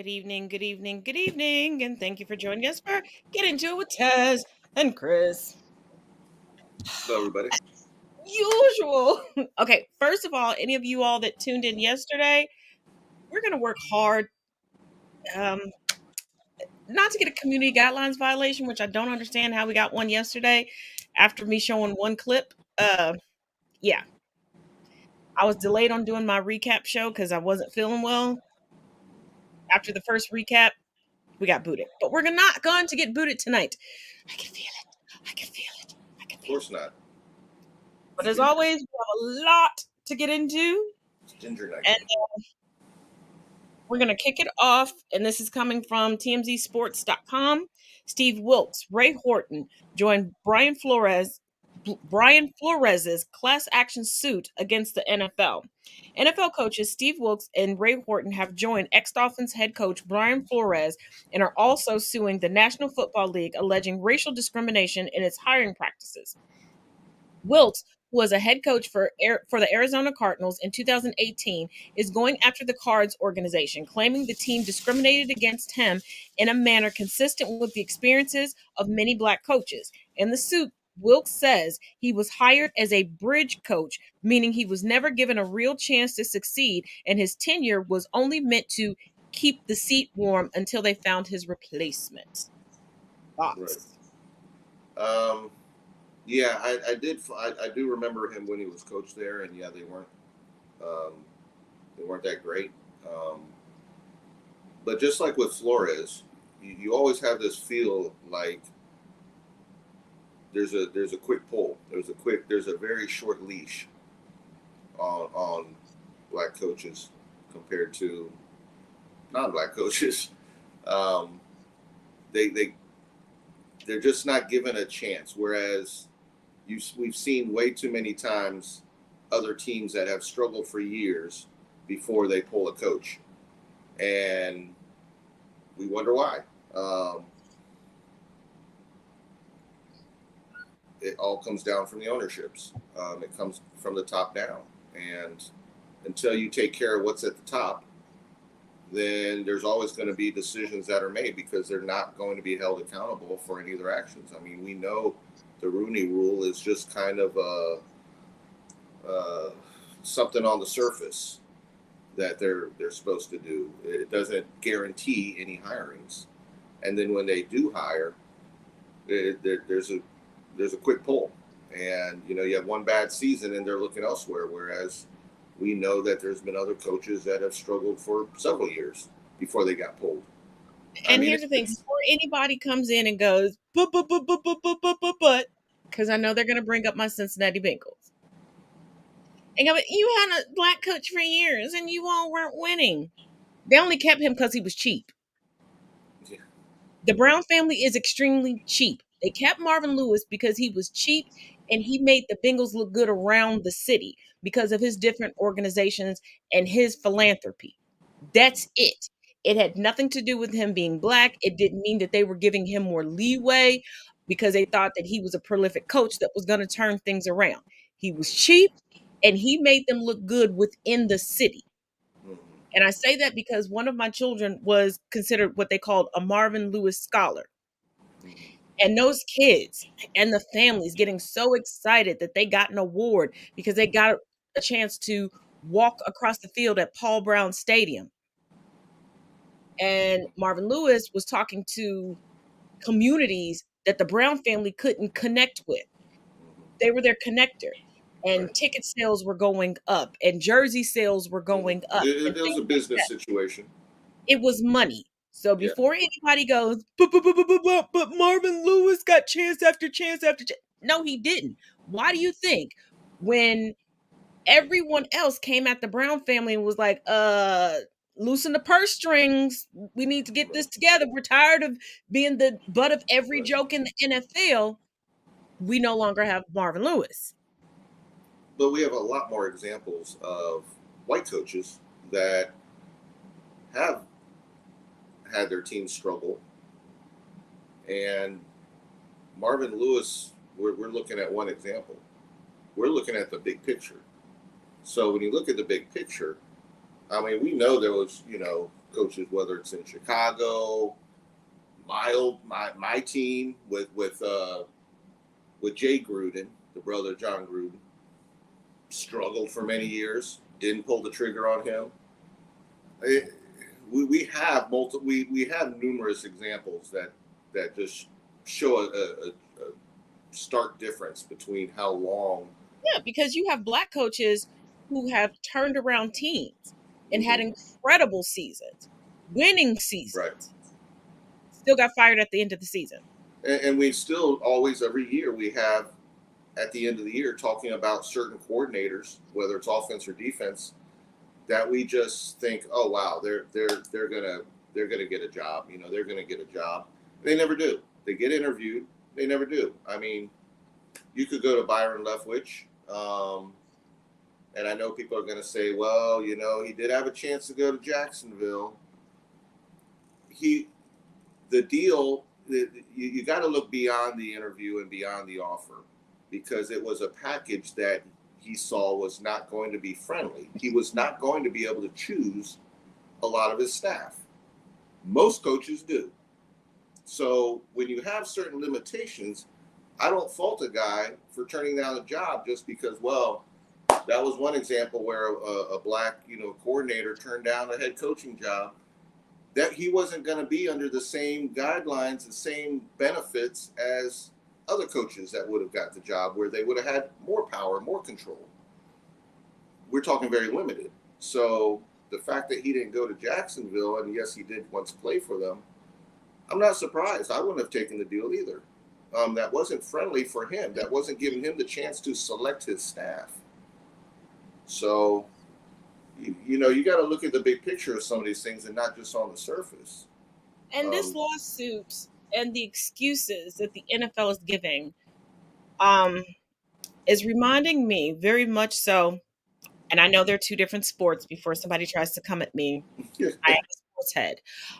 Good evening, good evening, good evening, and thank you for joining us for Get Into It with Taz and Chris. Hello, everybody. Usual. Okay, first of all, any of you all that tuned in yesterday, we're going to work hard um, not to get a community guidelines violation, which I don't understand how we got one yesterday after me showing one clip. Yeah, I was delayed on doing my recap show because I wasn't feeling well. After the first recap, we got booted. But we're not going to get booted tonight. I can feel it. I can feel it. I can Of feel it. course not. But as always, we have a lot to get into. It's ginger night. And we're going to kick it off. And this is coming from TMZsports.com. Steve Wilkes, Ray Horton joined Brian Flores's class action suit against the NFL. NFL coaches Steve Wilkes and Ray Horton have joined ex-Dolphins head coach Brian Flores and are also suing the National Football League alleging racial discrimination in its hiring practices. Wilkes, who was a head coach for the Arizona Cardinals in 2018, is going after the Cards organization, claiming the team discriminated against him in a manner consistent with the experiences of many black coaches. In the suit, Wilkes says he was hired as a bridge coach, meaning he was never given a real chance to succeed, and his tenure was only meant to keep the seat warm until they found his replacement. Right. Thoughts? Yeah, I did. I do remember him when he was coach there, and yeah, um, they weren't that great. But just like with Flores, you always have this feel like there's a quick pull. There's a very short leash on black coaches compared to non-black coaches. Um, they they're just not given a chance. Whereas we've seen way too many times other teams that have struggled for years before they pull a coach, and we wonder why. Um, it all comes down from the ownerships. It comes from the top down, and until you take care of what's at the top, then there's always going to be decisions that are made because they're not going to be held accountable for any of their actions. I mean, we know the Rooney Rule is just kind of something on the surface that they're supposed to do. It doesn't guarantee any hirings, and then when they do hire, there's a quick pull, and you have one bad season and they're looking elsewhere. Whereas we know that there's been other coaches that have struggled for several years before they got pulled. I And mean, here's the thing: before anybody comes in and goes, but, because I know they're going to bring up my Cincinnati Bengals. And go, you had a black coach for years and you all weren't winning. They only kept him because he was cheap. yeah, The Brown family is extremely cheap. They kept Marvin Lewis because he was cheap and he made the Bengals look good around the city because of his different organizations and his philanthropy. That's it. It had nothing to do with him being black. It didn't mean that they were giving him more leeway because they thought that he was a prolific coach that was going to turn things around. He was cheap and he made them look good within the city. mhm, And I say that because one of my children was considered what they called a Marvin Lewis scholar. mhm. And those kids and the families getting so excited that they got an award because they got a chance to walk across the field at Paul Brown Stadium. And Marvin Lewis was talking to communities that the Brown family couldn't connect with. They were their connector. And Right. ticket sales were going up and jersey sales were Mhm. going up and It was things a like business that. situation. It was money. So Yeah. before anybody goes, but Marvin Lewis got chance after chance after chance. No, he didn't. Why do you think when everyone else came at the Brown family and was like, loosen the purse strings. We need to get Right. this together. We're tired of being the butt of every Right. joke in the NFL. We no longer have Marvin Lewis. But we have a lot more examples of white coaches that have had their teams struggle. And Marvin Lewis, we're looking at one example. We're looking at the big picture. So when you look at the big picture, I mean, we know there was, coaches, whether it's in Chicago, my team with Jay Gruden, the brother of John Gruden, struggled for many years, didn't pull the trigger on him. It, we have we have numerous examples that just show a stark difference between how long. Yeah, because you have black coaches who have turned around teams and had Mm-hmm. incredible seasons, winning Right. seasons, still got fired at the end of the season. And we still always every year we have at the end of the year talking about certain coordinators, whether it's offense or defense, that we just think, oh wow, they're gonna get a job. You know, they're gonna get a job. They never do. They get interviewed. They never do. I mean, you could go to Byron Leftwich, and I know people are going to say, well, you know, he did have a chance to go to Jacksonville. He, the deal, you got to look beyond the interview and beyond the offer, because it was a package that he saw was not going to be friendly. He was not going to be able to choose a lot of his staff. Most coaches do. So when you have certain limitations, I don't fault a guy for turning down a job just because, well, that was one example where a black, you know, coordinator turned down a head coaching job. That he wasn't going to be under the same guidelines, the same benefits as other coaches that would have got the job, where they would have had more power, more control. We're talking very limited. So the fact that he didn't go to Jacksonville, and yes, he did once play for them, I'm not surprised. I wouldn't have taken the deal either. That wasn't friendly for him. That wasn't giving him the chance to select his staff. So, you know, you got to look at the big picture of some of these things and not just on the surface. And this Um, lawsuit and the excuses that the NFL is giving um, is reminding me very much so. And I know they're two different sports before somebody tries to come at me. I am a sports head.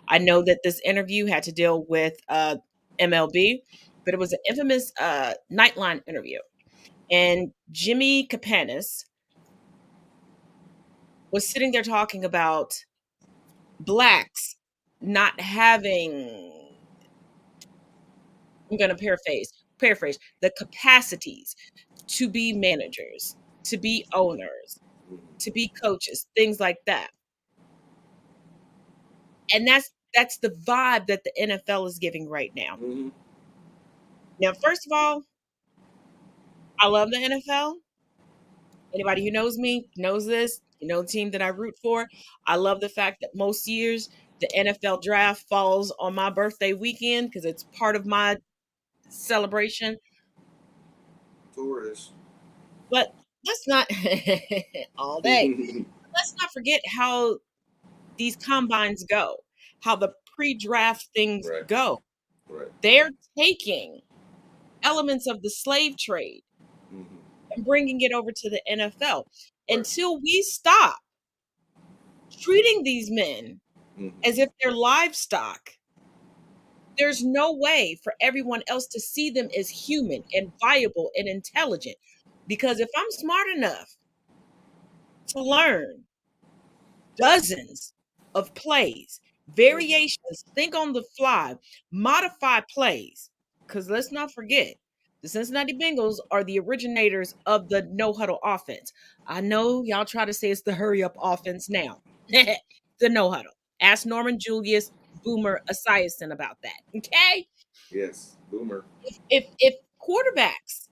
I know that this interview had to deal with MLB, but it was an infamous Nightline interview. And Jimmy Capanis was sitting there talking about blacks not having, I'm going to paraphrase the capacities to be managers, to be owners, to be coaches, things like that. And that's the vibe that the NFL is giving right now. mm-hmm. Now, first of all, I love the NFL. Anybody who knows me knows this. You know the team that I root for. I love the fact that most years the NFL draft falls on my birthday weekend because it's part of my celebration. Tourists. But let's not all day. Let's not forget how these combines go, how the pre-draft things Right. go. Right. They're taking elements of the slave trade Mm-hmm. and bringing it over to the NFL. Right. Until we stop treating these men Mm-hmm. as if they're livestock, there's no way for everyone else to see them as human and viable and intelligent. Because if I'm smart enough to learn dozens of plays, variations, think on the fly, modify plays, because let's not forget, the Cincinnati Bengals are the originators of the no huddle offense. I know y'all try to say it's the hurry up offense now. The no huddle. Ask Norman Julius Boomer Esiason about that. Okay? Yes. Boomer. If quarterbacks,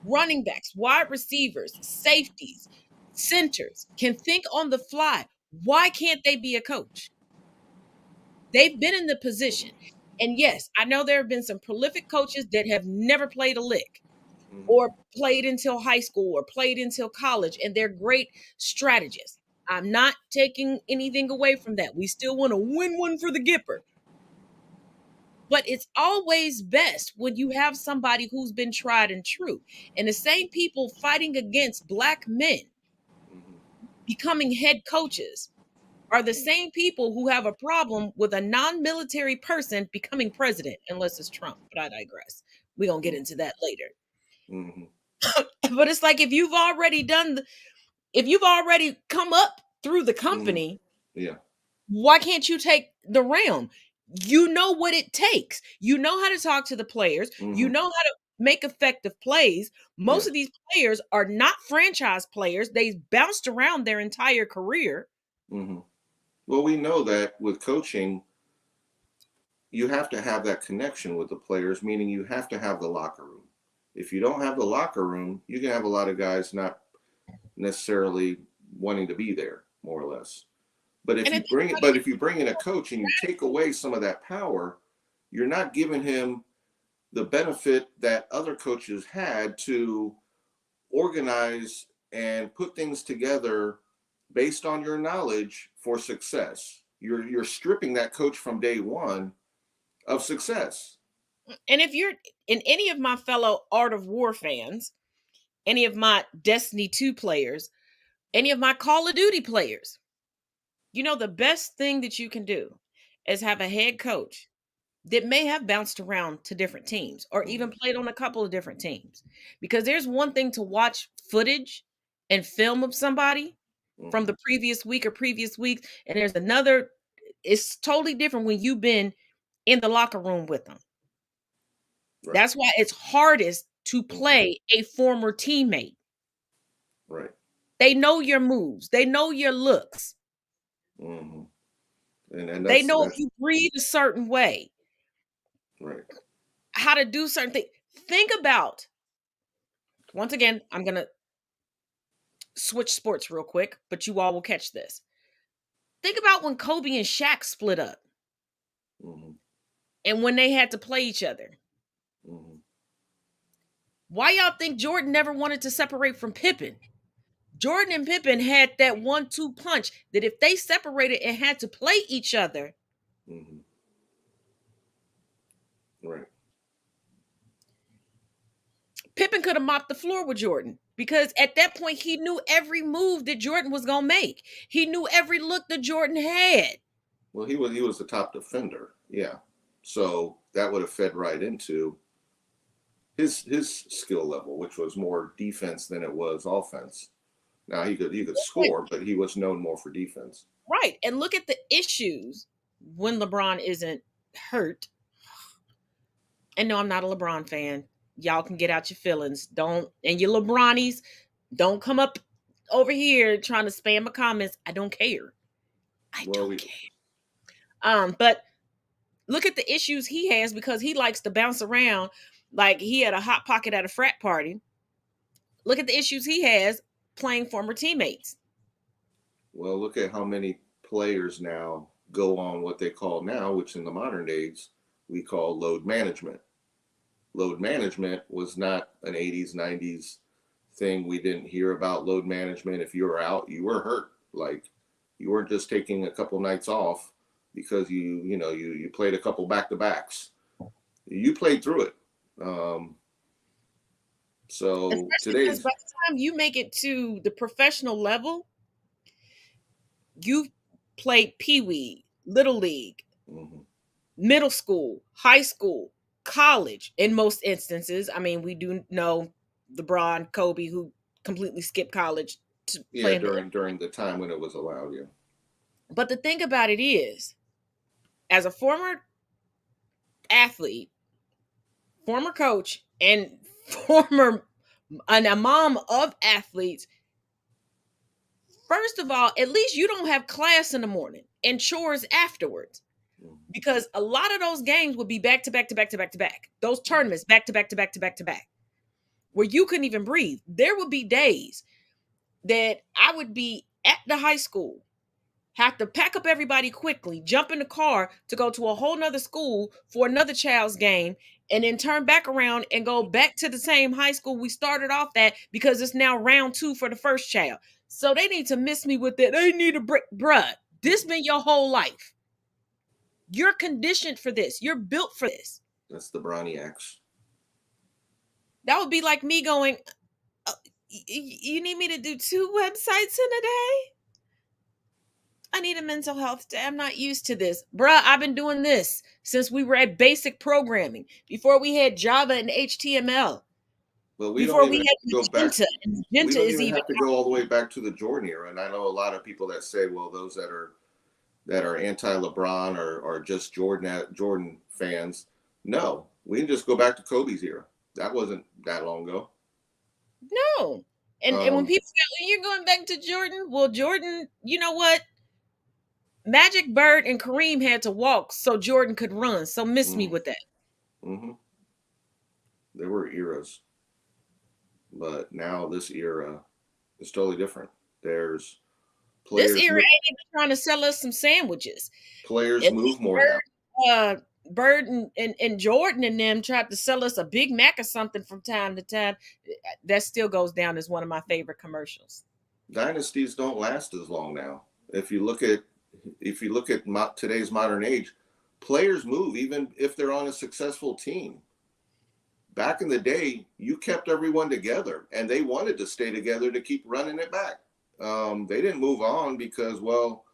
running backs, wide receivers, safeties, centers can think on the fly, why can't they be a coach? They've been in the position. And yes, I know there have been some prolific coaches that have never played a lick Mm-hmm. or played until high school or played until college, and they're great strategists. I'm not taking anything away from that. We still want to win one for the Gipper. But it's always best when you have somebody who's been tried and true. And the same people fighting against black men Mm-hmm. becoming head coaches are the same people who have a problem with a non-military person becoming president, unless it's Trump. But I digress. We're gonna get into that later. Mm-hmm. But it's like if you've already come up through the Mm-hmm. company, Yeah. Why can't you take the realm? You know what it takes. You know how to talk to the players. You Mm-hmm. know how to make effective plays. Most of Yes. these players are not franchise players. They bounced around their entire career. Mm-hmm. Well, we know that with coaching, you have to have that connection with the players, meaning you have to have the locker room. If you don't have the locker room, you can have a lot of guys not necessarily wanting to be there, more or less. But if And you if bring it, but if you bring in a coach and you take away some of that power, you're not giving him the benefit that other coaches had to organize and put things together based on your knowledge for success. You're stripping that coach from day one of success. and if you're in any of my fellow Art of War fans, any of my Destiny 2 players, any of my Call of Duty players, you know the best thing that you can do is have a head coach that may have bounced around to different teams or Mm-hmm. even played on a couple of different teams. Because there's one thing to watch footage and film of somebody from Mm-hmm. the previous week or previous weeks, and there's another, it's totally different when you've been in the locker room with them. Right. That's why it's hardest to Mm-hmm. play a former teammate. Right. They know your moves, they know your looks, Mm-hmm. And they that's know if that's you breathe a certain way, right. how to do certain things. Think about, once again, I'm going to switch sports real quick, but you all will catch this. Think about when Kobe and Shaq split up Mm-hmm. and when they had to play each other. Mm-hmm. Why y'all think Jordan never wanted to separate from Pippen? Jordan and Pippen had that 1-2 punch that if they separated and had to play each other, Mm-hmm. Right. Pippen could have mopped the floor with Jordan because at that point he knew every move that Jordan was going to make. He knew every look that Jordan had. Well, he was the top defender. Yeah. So that would have fed right into his skill level, which was more defense than it was offense. Now he could score, but he was known more for defense. Right. And look at the issues when LeBron isn't hurt. And no, I'm not a LeBron fan. Y'all can get out your feelings. Don't, and you LeBronies, don't come up over here trying to spam my comments. I don't care. I Well, don't we care. But look at the issues he has because he likes to bounce around like he had a hot pocket at a frat party. Look at the issues he has playing former teammates. well look at how many players now go on what they call now, which in the modern days we call load management. Load management was not an 80s 90s thing. We didn't hear about load management. If you were out, you were hurt. Like you weren't just taking a couple nights off because you played a couple back to backs. You played through it. um, so Especially because today's by the time you make it to the professional level, you've played Pee Wee, Little League, mm-hmm. middle school, high school, college in most instances. I mean, we do know LeBron, Kobe, who completely skipped college to Yeah, play in the. during the time when it was allowed. Yeah. But the thing about it is, as a former athlete, former coach, and former and a mom of athletes, first of all, at least you don't have class in the morning and chores afterwards. Mm-hmm. Because a lot of those games would be back to back to back to back to back. Those tournaments back to back to back to back to back, where you couldn't even breathe. There would be days that I would be at the high school, have to pack up everybody quickly, jump in the car to go to a whole nother school for another child's game, and then turn back around and go back to the same high school we started off at because it's now round two for the first child. So they need to miss me with it. They need a break. Bruh, this been your whole life. You're conditioned for this. You're built for this. That's the Browniacs. That would be like me going, you need me to do two websites in a day? I need a mental health day. I'm not used to this. Bruh, I've been doing this since we were at basic programming, before we had Java and HTML, But we don't before even we have had to go back. Magenta, and We Magenta don't is even even have to go all the way back to the Jordan era. And I know a lot of people that say, well, those that are that are anti-LeBron or just Jordan fans. No, we can just go back to Kobe's era. That wasn't that long ago. No. And when Um, people say, you're going back to Jordan, well, Jordan, you know what? Magic Bird and Kareem had to walk so Jordan could run. So miss me mm, with that. mm-hmm. There were eras, but now this era is totally different. There's This players era ain't even trying to sell us some sandwiches. players At move least more now. Bird and Jordan and them tried to sell us a Big Mac or something from time to time. That still goes down as one of my favorite commercials. Dynasties don't last as long now. If you look at today's modern age, players move even if they're on a successful team. Back in the day, you kept everyone together, and they wanted to stay together to keep running it back. They didn't move on because, well,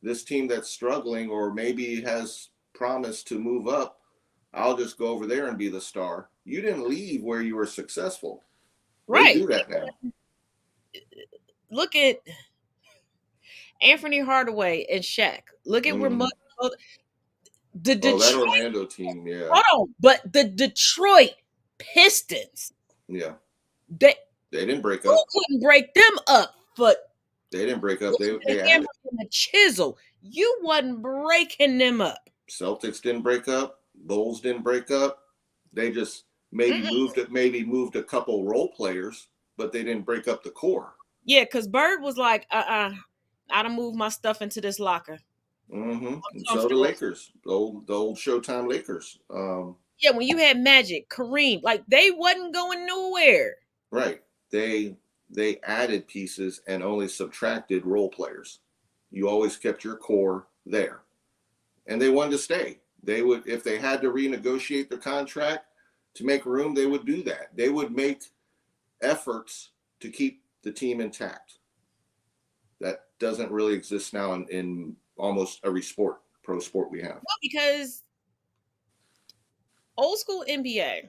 this team that's struggling or maybe has promised to move up, I'll just go over there and be the star. You didn't leave where you were successful. They Right. do that now. Look at Anthony Hardaway and Shaq. Look at where Mm-hmm. the Oh, that Detroit. Orlando team, yeah, Hold on, but the Detroit Pistons. yeah. They They didn't break You up. couldn't break them up, but They didn't break up. with They the hammer added. and the chisel. You wasn't breaking them up. Celtics didn't break up. Bulls didn't break up. They just Mm-mm. maybe moved a couple role players, but they didn't break up the core. Yeah, because Bird was like, I done moved my stuff into this locker. Mm-hmm. I'm And so the comfortable. Lakers, the old Showtime Lakers. Yeah, when you had Magic, Kareem, like they wasn't going nowhere. Right. They added pieces and only subtracted role players. You always kept your core there, and they wanted to stay. They would, if they had to renegotiate their contract to make room, they would do that. They would make efforts to keep the team intact. That doesn't really exist now in almost every pro sport we have. Well, because old school NBA,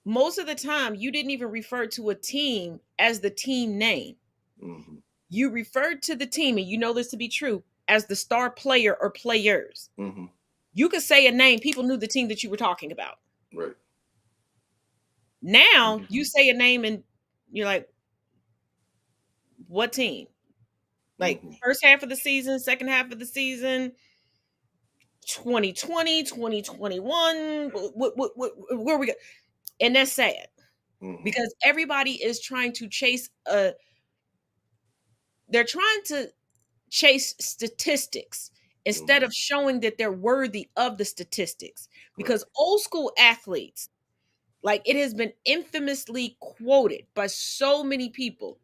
most of the time you didn't even refer to a team as the team name. Mm-hmm. You referred to the team, and you know this to be true, as the star player or players. Mm-hmm. You could say a name, people knew the team that you were talking about. Right. Now Mm-hmm. you say a name and you're like, what team? Like Mm-hmm. first half of the season, second half of the season, 2020, 2021. Where we go? And that's sad Mm-hmm. because everybody is trying to they're trying to chase statistics instead Mm-hmm. of showing that they're worthy of the statistics. Right. Because old school athletes, like it has been infamously quoted by so many people.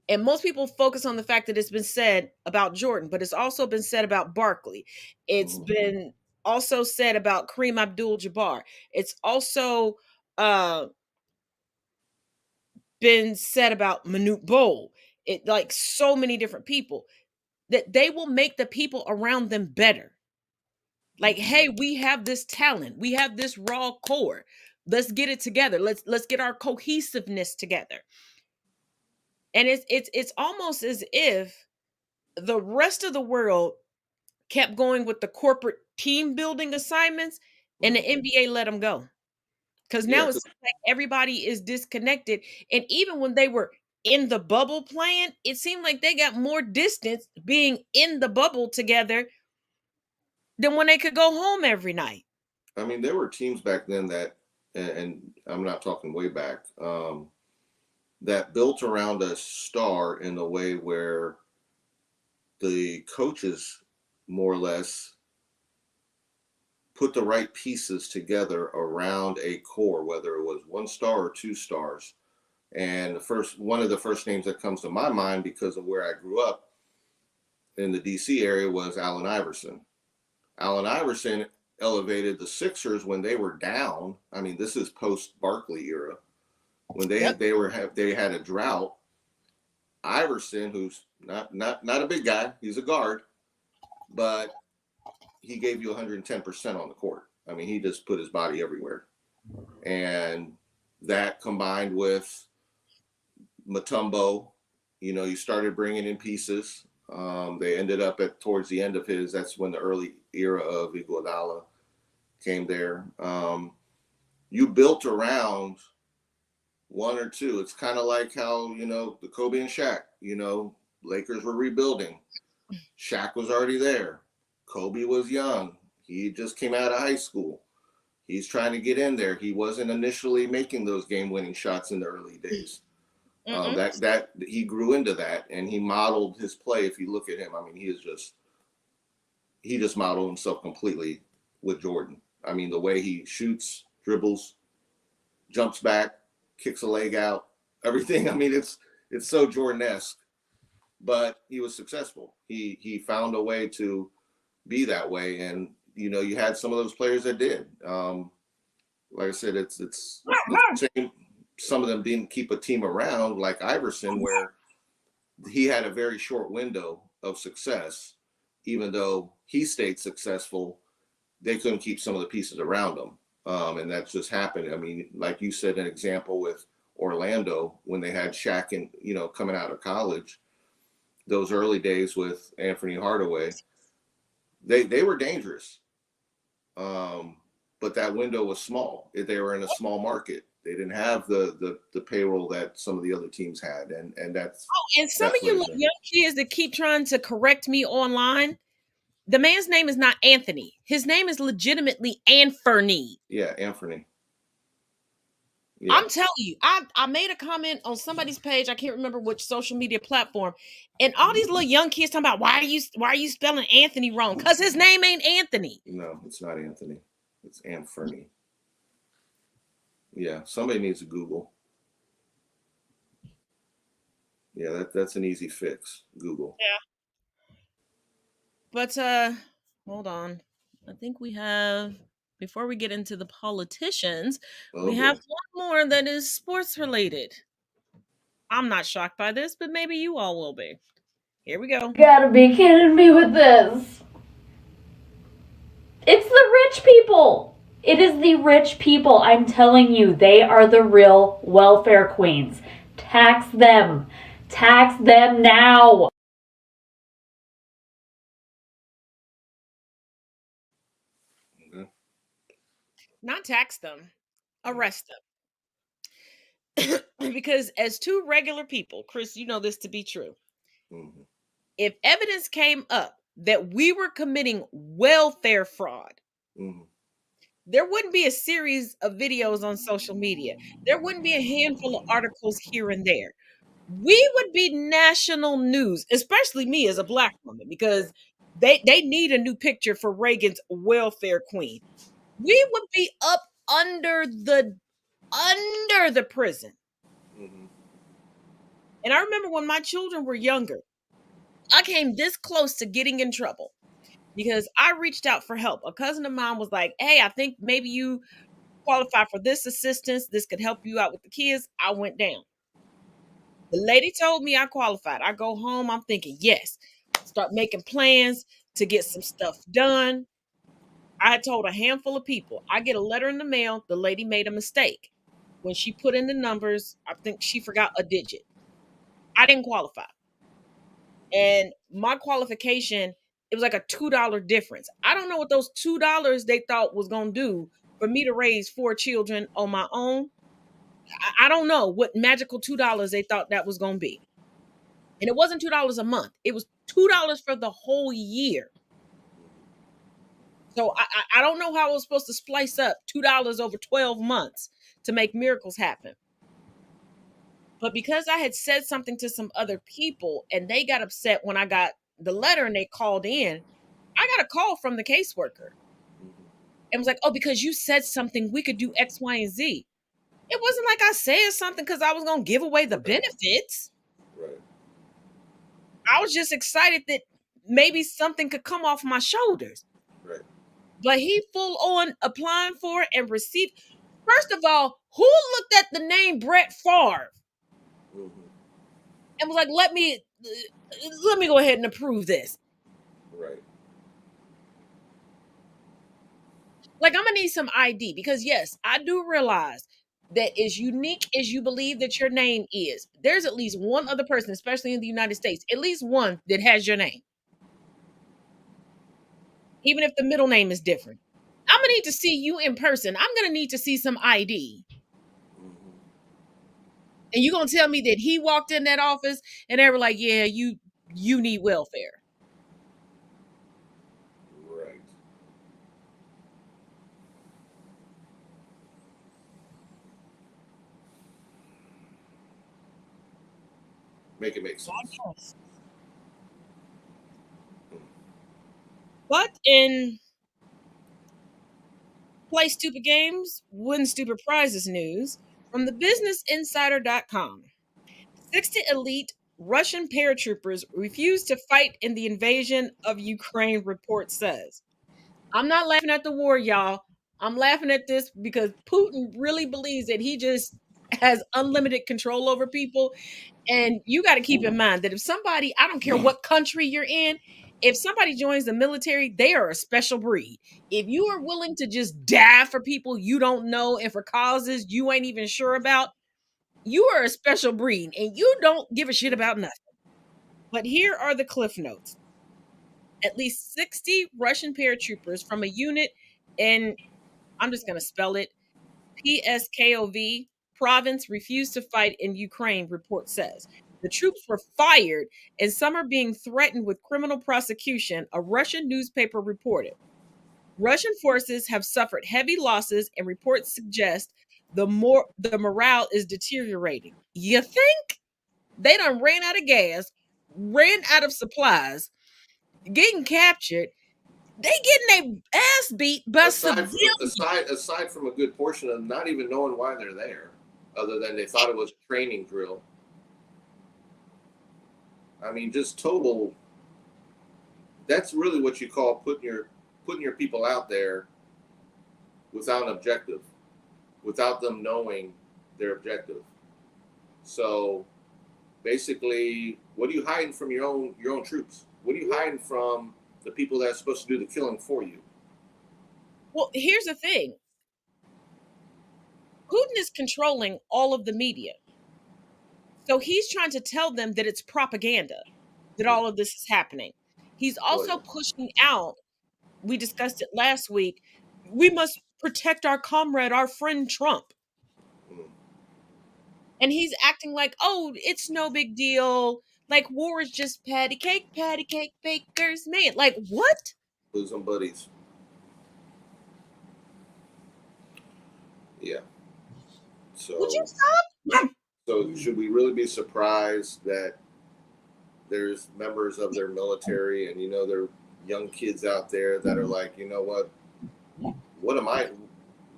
And most people focus on the fact that it's been said about Jordan, but it's also been said about Barkley. It's Mm-hmm. been also said about Kareem Abdul-Jabbar. It's also uh, been said about Manute Bol. It like so many different people that they will make the people around them better. Like, Mm-hmm. hey, we have this talent, we have this raw core. Let's get it together. Let's get our cohesiveness together. And it's almost as if the rest of the world kept going with the corporate team building assignments and the Mm-hmm. NBA let them go. Because Yeah. now it's like everybody is disconnected. And even when they were in the bubble playing, it seemed like they got more distance being in the bubble together than when they could go home every night. I mean, there were teams back then that, and I'm not talking way back, that built around a star in a way where the coaches more or less put the right pieces together around a core, whether it was one star or two stars. And one of the first names that comes to my mind because of where I grew up in the DC area was Allen Iverson. Allen Iverson elevated the Sixers when they were down. I mean, this is post Barkley era when Yep. they had a drought. Iverson, who's not a big guy, he's a guard, but he gave you 110% on the court. I mean, he just put his body everywhere. And that combined with Mutombo, you started bringing in pieces. They ended up at towards the end of his. That's when the early era of Iguodala came there. You built around one or two. It's kind of like how the Kobe and Shaq. Lakers were rebuilding. Shaq was already there. Kobe was young. He just came out of high school. He's trying to get in there. He wasn't initially making those game-winning shots in the early days. Mm-mm. That he grew into that, and he modeled his play. If you look at him, I mean, he just modeled himself completely with Jordan. I mean, the way he shoots, dribbles, jumps back, kicks a leg out, everything. I mean, it's so Jordan-esque, but he was successful. He found a way to be that way, and you had some of those players that did. Like I said, it's the same. Some of them didn't keep a team around, like Iverson, where he had a very short window of success. Even though he stayed successful, they couldn't keep some of the pieces around him, and that just happened. I mean, like you said, an example with Orlando when they had Shaq and coming out of college, those early days with Anthony Hardaway, they were dangerous. Um, but that window was small. They were in a small market. They didn't have the payroll that some of the other teams had, and And some of that's what you it is. young kids that keep trying to correct me online, the man's name is not Anthony. His name is legitimately Anthony. Yeah, Anthony. Yeah. I'm telling you, I made a comment on somebody's page. I can't remember which social media platform, and all these little young kids talking about why are you spelling Anthony wrong? Because his name ain't Anthony. No, it's not Anthony. It's Anthony. Yeah, somebody needs to Google. Yeah, that's an easy fix. Google. But hold on. I think we have before we get into the politicians, Oh we have boy. one more that is sports related. I'm not shocked by this, but maybe you all will be. Here we go. You gotta be kidding me with this. It's the rich people. It is the rich people. I'm telling you, they are the real welfare queens. Tax them. Tax them now. Okay. Not tax them, arrest them. Because as two regular people, Chris, you know this to be true. Mm-hmm. If evidence came up that we were committing welfare fraud, Mm-hmm. there wouldn't be a series of videos on social media. There wouldn't be a handful of articles here and there. We would be national news, especially me as a black woman, because they need a new picture for Reagan's welfare queen. We would be up under the prison. Mm-hmm. And I remember when my children were younger, I came this close to getting in trouble because I reached out for help. A cousin of mine was like, "Hey, I think maybe you qualify for this assistance. This could help you out with the kids." I went down. The lady told me I qualified. I go home, I'm thinking, yes, start making plans to get some stuff done. I had told a handful of people. I get a letter in the mail. The lady made a mistake. When she put in the numbers, I think she forgot a digit. I didn't qualify. And my qualification, it was like a $2 difference. I don't know what those $2 they thought was going to do for me to raise four children on my own. I don't know what magical $2 they thought that was going to be. And it wasn't $2 a month. It was $2 for the whole year. So I don't know how I was supposed to splice up $2 over 12 months to make miracles happen. But because I had said something to some other people and they got upset when I got the letter and they called in, I got a call from the caseworker and was like, "Oh, because you said something, we could do X, Y, and Z." It wasn't like I said something because I was going to give away the Right. benefits. Right. I was just excited that maybe something could come off my shoulders. Right. But he full on applying for it and received. First of all, who looked at the name Brett Favre Mm-hmm. and was like, let me go ahead and approve this. Right. Like, I'm gonna need some ID because yes, I do realize that is unique as you believe that your name is, there's at least one other person, especially in the United States, at least one that has your name, even if the middle name is different. I'm gonna need to see you in person. I'm gonna need to see some ID. Mhm. And you're gonna tell me that he walked in that office and they were like, yeah, you need welfare. Right. Make it make sense. But in Play Stupid Games, Win Stupid Prizes news from the businessinsider.com. 60 elite Russian paratroopers refused to fight in the invasion of Ukraine, report says. I'm not laughing at the war, y'all. I'm laughing at this because Putin really believes that he just has unlimited control over people. And you got to keep in mind that if somebody, I don't care what country you're in, if somebody joins the military, they are a special breed. If you are willing to just die for people you don't know and for causes you ain't even sure about, you are a special breed and you don't give a shit about nothing. But here are the cliff notes. At least 60 Russian paratroopers from a unit in, I'm just going to spell it, PSKOV province refused to fight in Ukraine, report says. The troops were fired and some are being threatened with criminal prosecution, a Russian newspaper reported. Russian forces have suffered heavy losses and reports suggest the morale is deteriorating. You think? They done ran out of gas, ran out of supplies, getting captured. They getting their ass beat by civilians. Aside from a good portion of them not even knowing why they're there, other than they thought it was a training drill. I mean, just total. That's really what you call putting your people out there without an objective, without them knowing their objective. So basically, what are you hiding from your own troops? What are you hiding from the people that are supposed to do the killing for you? Well, here's the thing. Putin is controlling all of the media. So he's trying to tell them that it's propaganda, that all of this is happening. He's also pushing out, we discussed it last week, we must protect our comrade, our friend Trump. And he's acting like, oh, it's no big deal. Like war is just patty cake bakers, man. Like what? Losing buddies. Yeah. So would you stop? So should we really be surprised that there's members of their military and there are young kids out there that are like, you know what am I?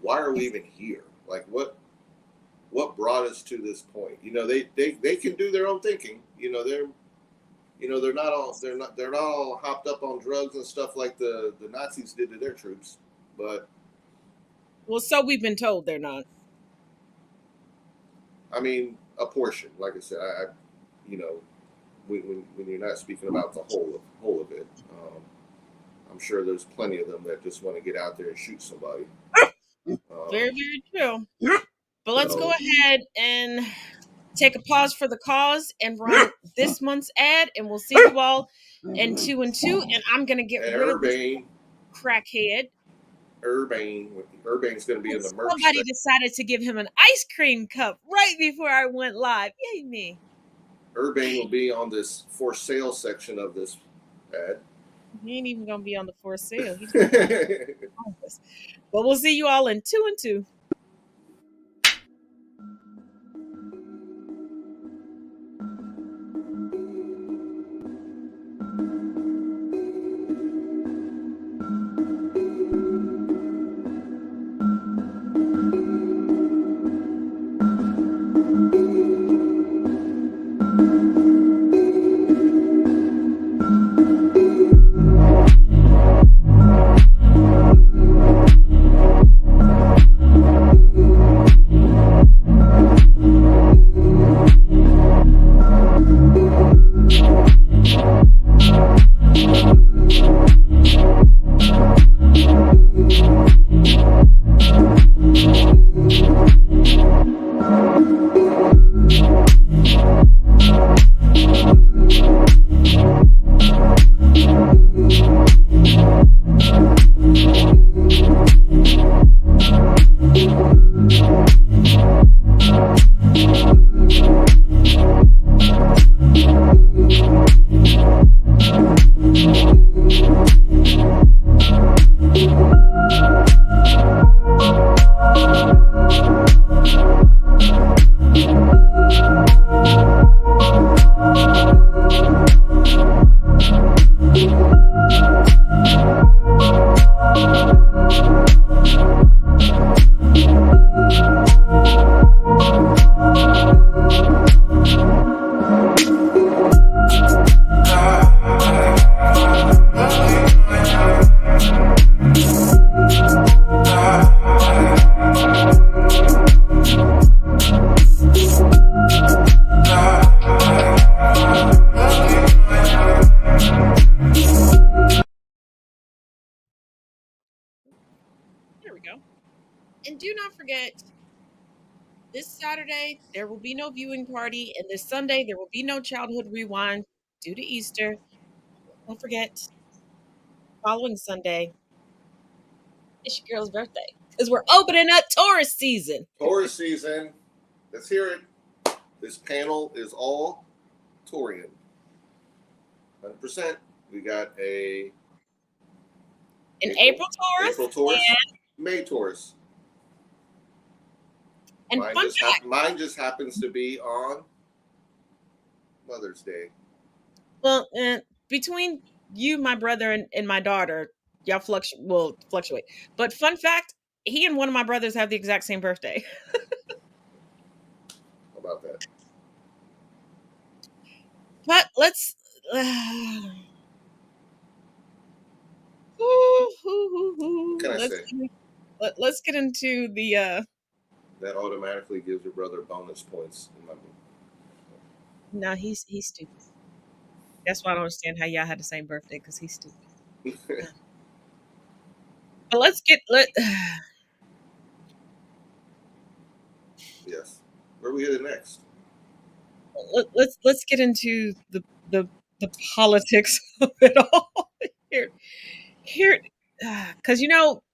Why are we even here? Like what brought us to this point? They can do their own thinking. They're not all hopped up on drugs and stuff like the Nazis did to their troops. But well, so we've been told they're not. I mean, a portion, like I said, when you're not speaking about the whole of it, I'm sure there's plenty of them that just want to get out there and shoot somebody. Very, very true. But let's go ahead and take a pause for the cause and run this month's ad, and we'll see you all in 2 and 2. And I'm gonna get rid of this crackhead. Urbane's going to be in the merch. Somebody decided to give him an ice cream cup right before I went live. Yay me! Urbane will be on this for sale section of this ad. He ain't even gonna be on the for sale. He's but we'll see you all in 2 and 2. forget, this Saturday there will be no viewing party, and this Sunday there will be no childhood rewind due to Easter. Don't forget, following Sunday, it's your girl's birthday because we're opening up Taurus season. Taurus season. Let's hear it. This panel is all Taurian. 100%. We got an April Taurus, April Taurus, May Taurus. and Mine just happens to be on Mother's Day. Well, between you, my brother, and my daughter, y'all fluctuate. But fun fact, he and one of my brothers have the exact same birthday. How about that? But let's let's get into the that automatically gives your brother bonus points in my book. No, he's stupid. That's why I don't understand how y'all had the same birthday, because he's stupid. But yes. Where are we headed next? Let's get into the politics of it all here, because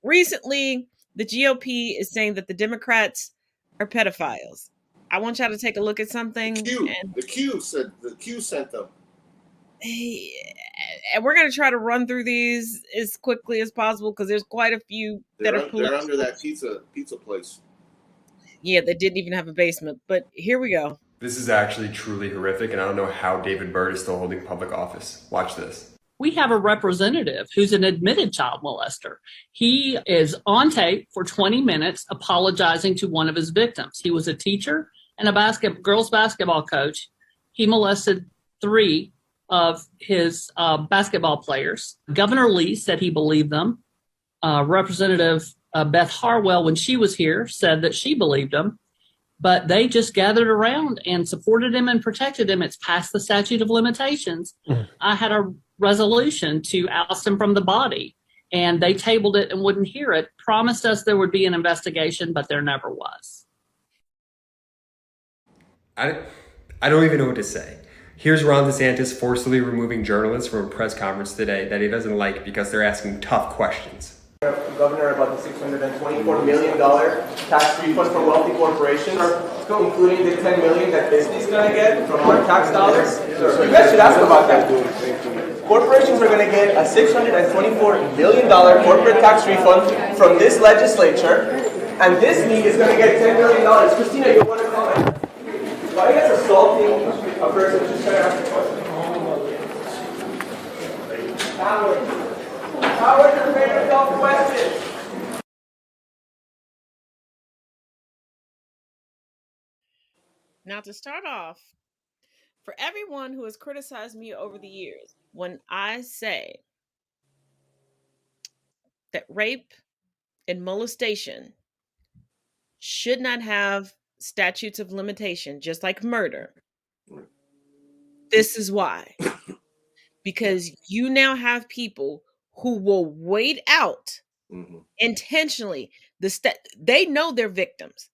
recently the GOP is saying that the Democrats are pedophiles. I want y'all to take a look at something. The Q sent them. And we're going to try to run through these as quickly as possible because there's quite a few they're under that pizza place. Yeah, they didn't even have a basement. But here we go. This is actually truly horrific, and I don't know how David Byrd is still holding public office. Watch this. We have a representative who's an admitted child molester. He is on tape for 20 minutes apologizing to one of his victims. He was a teacher and a girls basketball coach. He molested 3 of his basketball players. Governor Lee said he believed them. Representative Beth Harwell, when she was here, said that she believed him. But they just gathered around and supported him and protected him. It's past the statute of limitations. I had a resolution to oust him from the body, and they tabled it and wouldn't hear it. Promised us there would be an investigation, but there never was. I don't even know what to say. Here's Ron DeSantis forcibly removing journalists from a press conference today that he doesn't like because they're asking tough questions. Governor, about the $624 million tax refund for wealthy corporations, including the $10 million that Disney is going to get from our tax dollars. So you guys should ask about that. Corporations are going to get a $624 million corporate tax refund from this legislature, and Disney is going to get $10 million. Christina, you want to comment? Why are you guys assaulting a person who's trying to ask a question? Howard, your favorite golf questions? Now, to start off, for everyone who has criticized me over the years, when I say that rape and molestation should not have statutes of limitation, just like murder, this is why. Because you now have people who will wait out intentionally. They know their victims.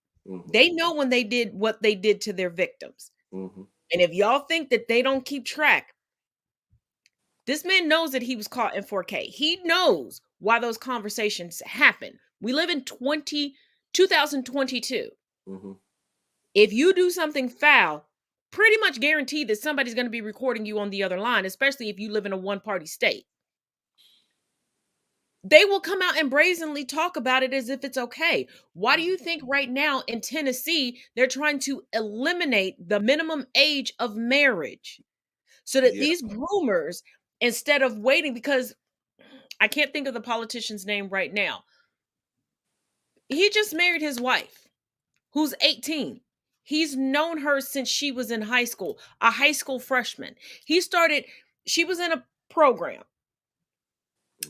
They know when they did what they did to their victims. And if y'all think that they don't keep track, this man knows that he was caught in 4K. He knows why those conversations happen. We live in 2022. If you do something foul, pretty much guaranteed that somebody's going to be recording you on the other line, especially if you live in a one-party state. They will come out and brazenly talk about it as if it's okay. Why do you think right now in Tennessee, they're trying to eliminate the minimum age of marriage so that these groomers, instead of waiting, because I can't think of the politician's name right now. He just married his wife, who's 18. He's known her since she was in high school, a high school freshman. She was in a program.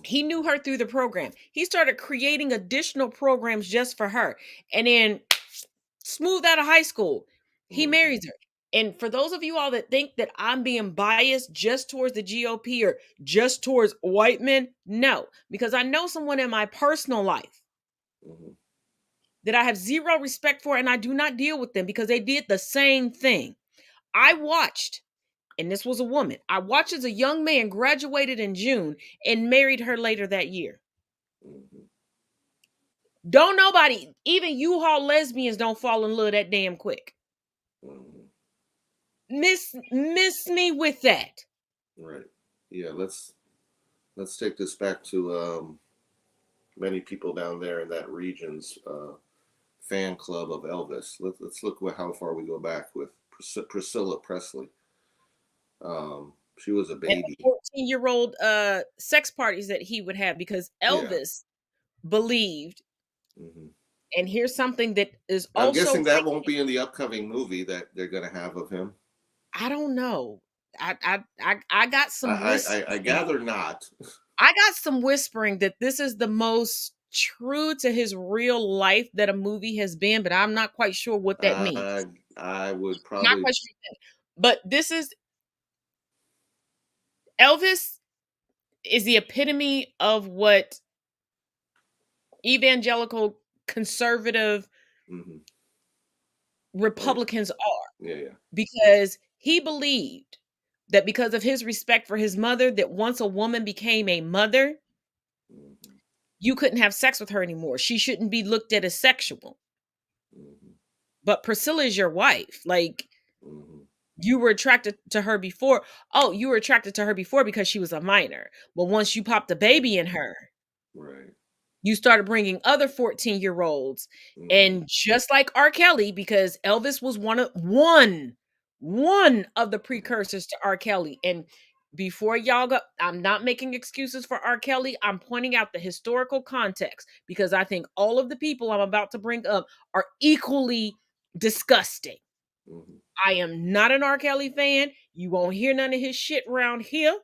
He knew her through the program. He started creating additional programs just for her. And then smooth out of high school, he marries her. And for those of you all that think that I'm being biased just towards the GOP or just towards white men, no, because I know someone in my personal life that I have zero respect for, and I do not deal with them because they did the same thing. I watched, and this was a woman, I watched as a young man graduated in June and married her later that year. Don't nobody, even U-Haul lesbians don't fall in love that damn quick. Miss me with that. Right. Yeah, let's take this back to many people down there in that region's fan club of Elvis. Let's look how far we go back with Priscilla Presley. She was a baby. 14-year-old sex parties that he would have because Elvis believed, and here's something that is I'm also guessing that won't be in the upcoming movie that they're going to have of him. I don't know. I got some I gather not. I got some whispering that this is the most true to his real life that a movie has been, but I'm not quite sure what that means. I would probably not quite sure. But this is Elvis is the epitome of what evangelical conservative Republicans are. Yeah. Because he believed that because of his respect for his mother, that once a woman became a mother, you couldn't have sex with her anymore. She shouldn't be looked at as sexual. But Priscilla is your wife. Like, you were attracted to her before. Oh, you were attracted to her before because she was a minor. But once you popped a baby in her, right, you started bringing other 14-year-olds. And just like R. Kelly, because Elvis was one of the precursors to R. Kelly. And before y'all go, I'm not making excuses for R. Kelly. I'm pointing out the historical context because I think all of the people I'm about to bring up are equally disgusting. I am not an R. Kelly fan. You won't hear none of his shit around here.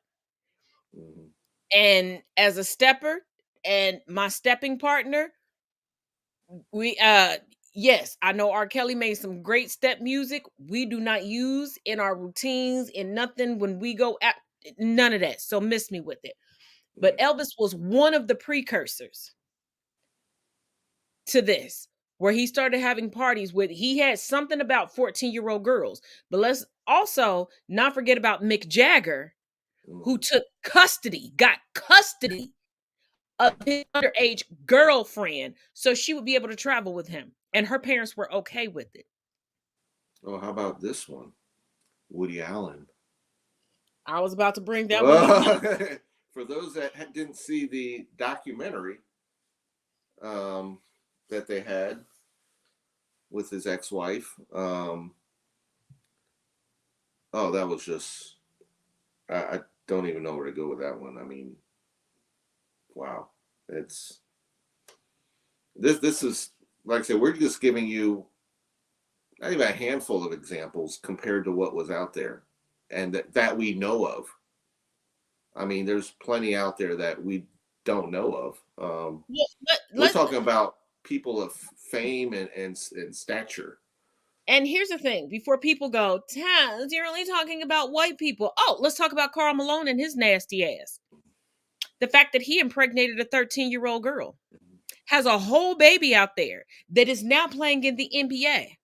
And as a stepper and my stepping partner, we yes, I know R. Kelly made some great step music. We do not use in our routines, in nothing when we go at none of that. So miss me with it. But Elvis was one of the precursors to this, where he started having parties with, he had something about 14-year-old girls. But let's also not forget about Mick Jagger, who got custody of his underage girlfriend so she would be able to travel with him. And her parents were okay with it. Oh, how about this one? Woody Allen. I was about to bring that one up. For those that didn't see the documentary that they had with his ex-wife, that was just, I don't even know where to go with that one. I mean, wow. This is, like I said, we're just giving you not even a handful of examples compared to what was out there and that we know of. I mean, there's plenty out there that we don't know of. We're talking about people of fame and stature. And here's the thing, before people go, Taz, you're only talking about white people. Oh, let's talk about Karl Malone and his nasty ass. The fact that he impregnated a 13-year-old girl, has a whole baby out there that is now playing in the NBA.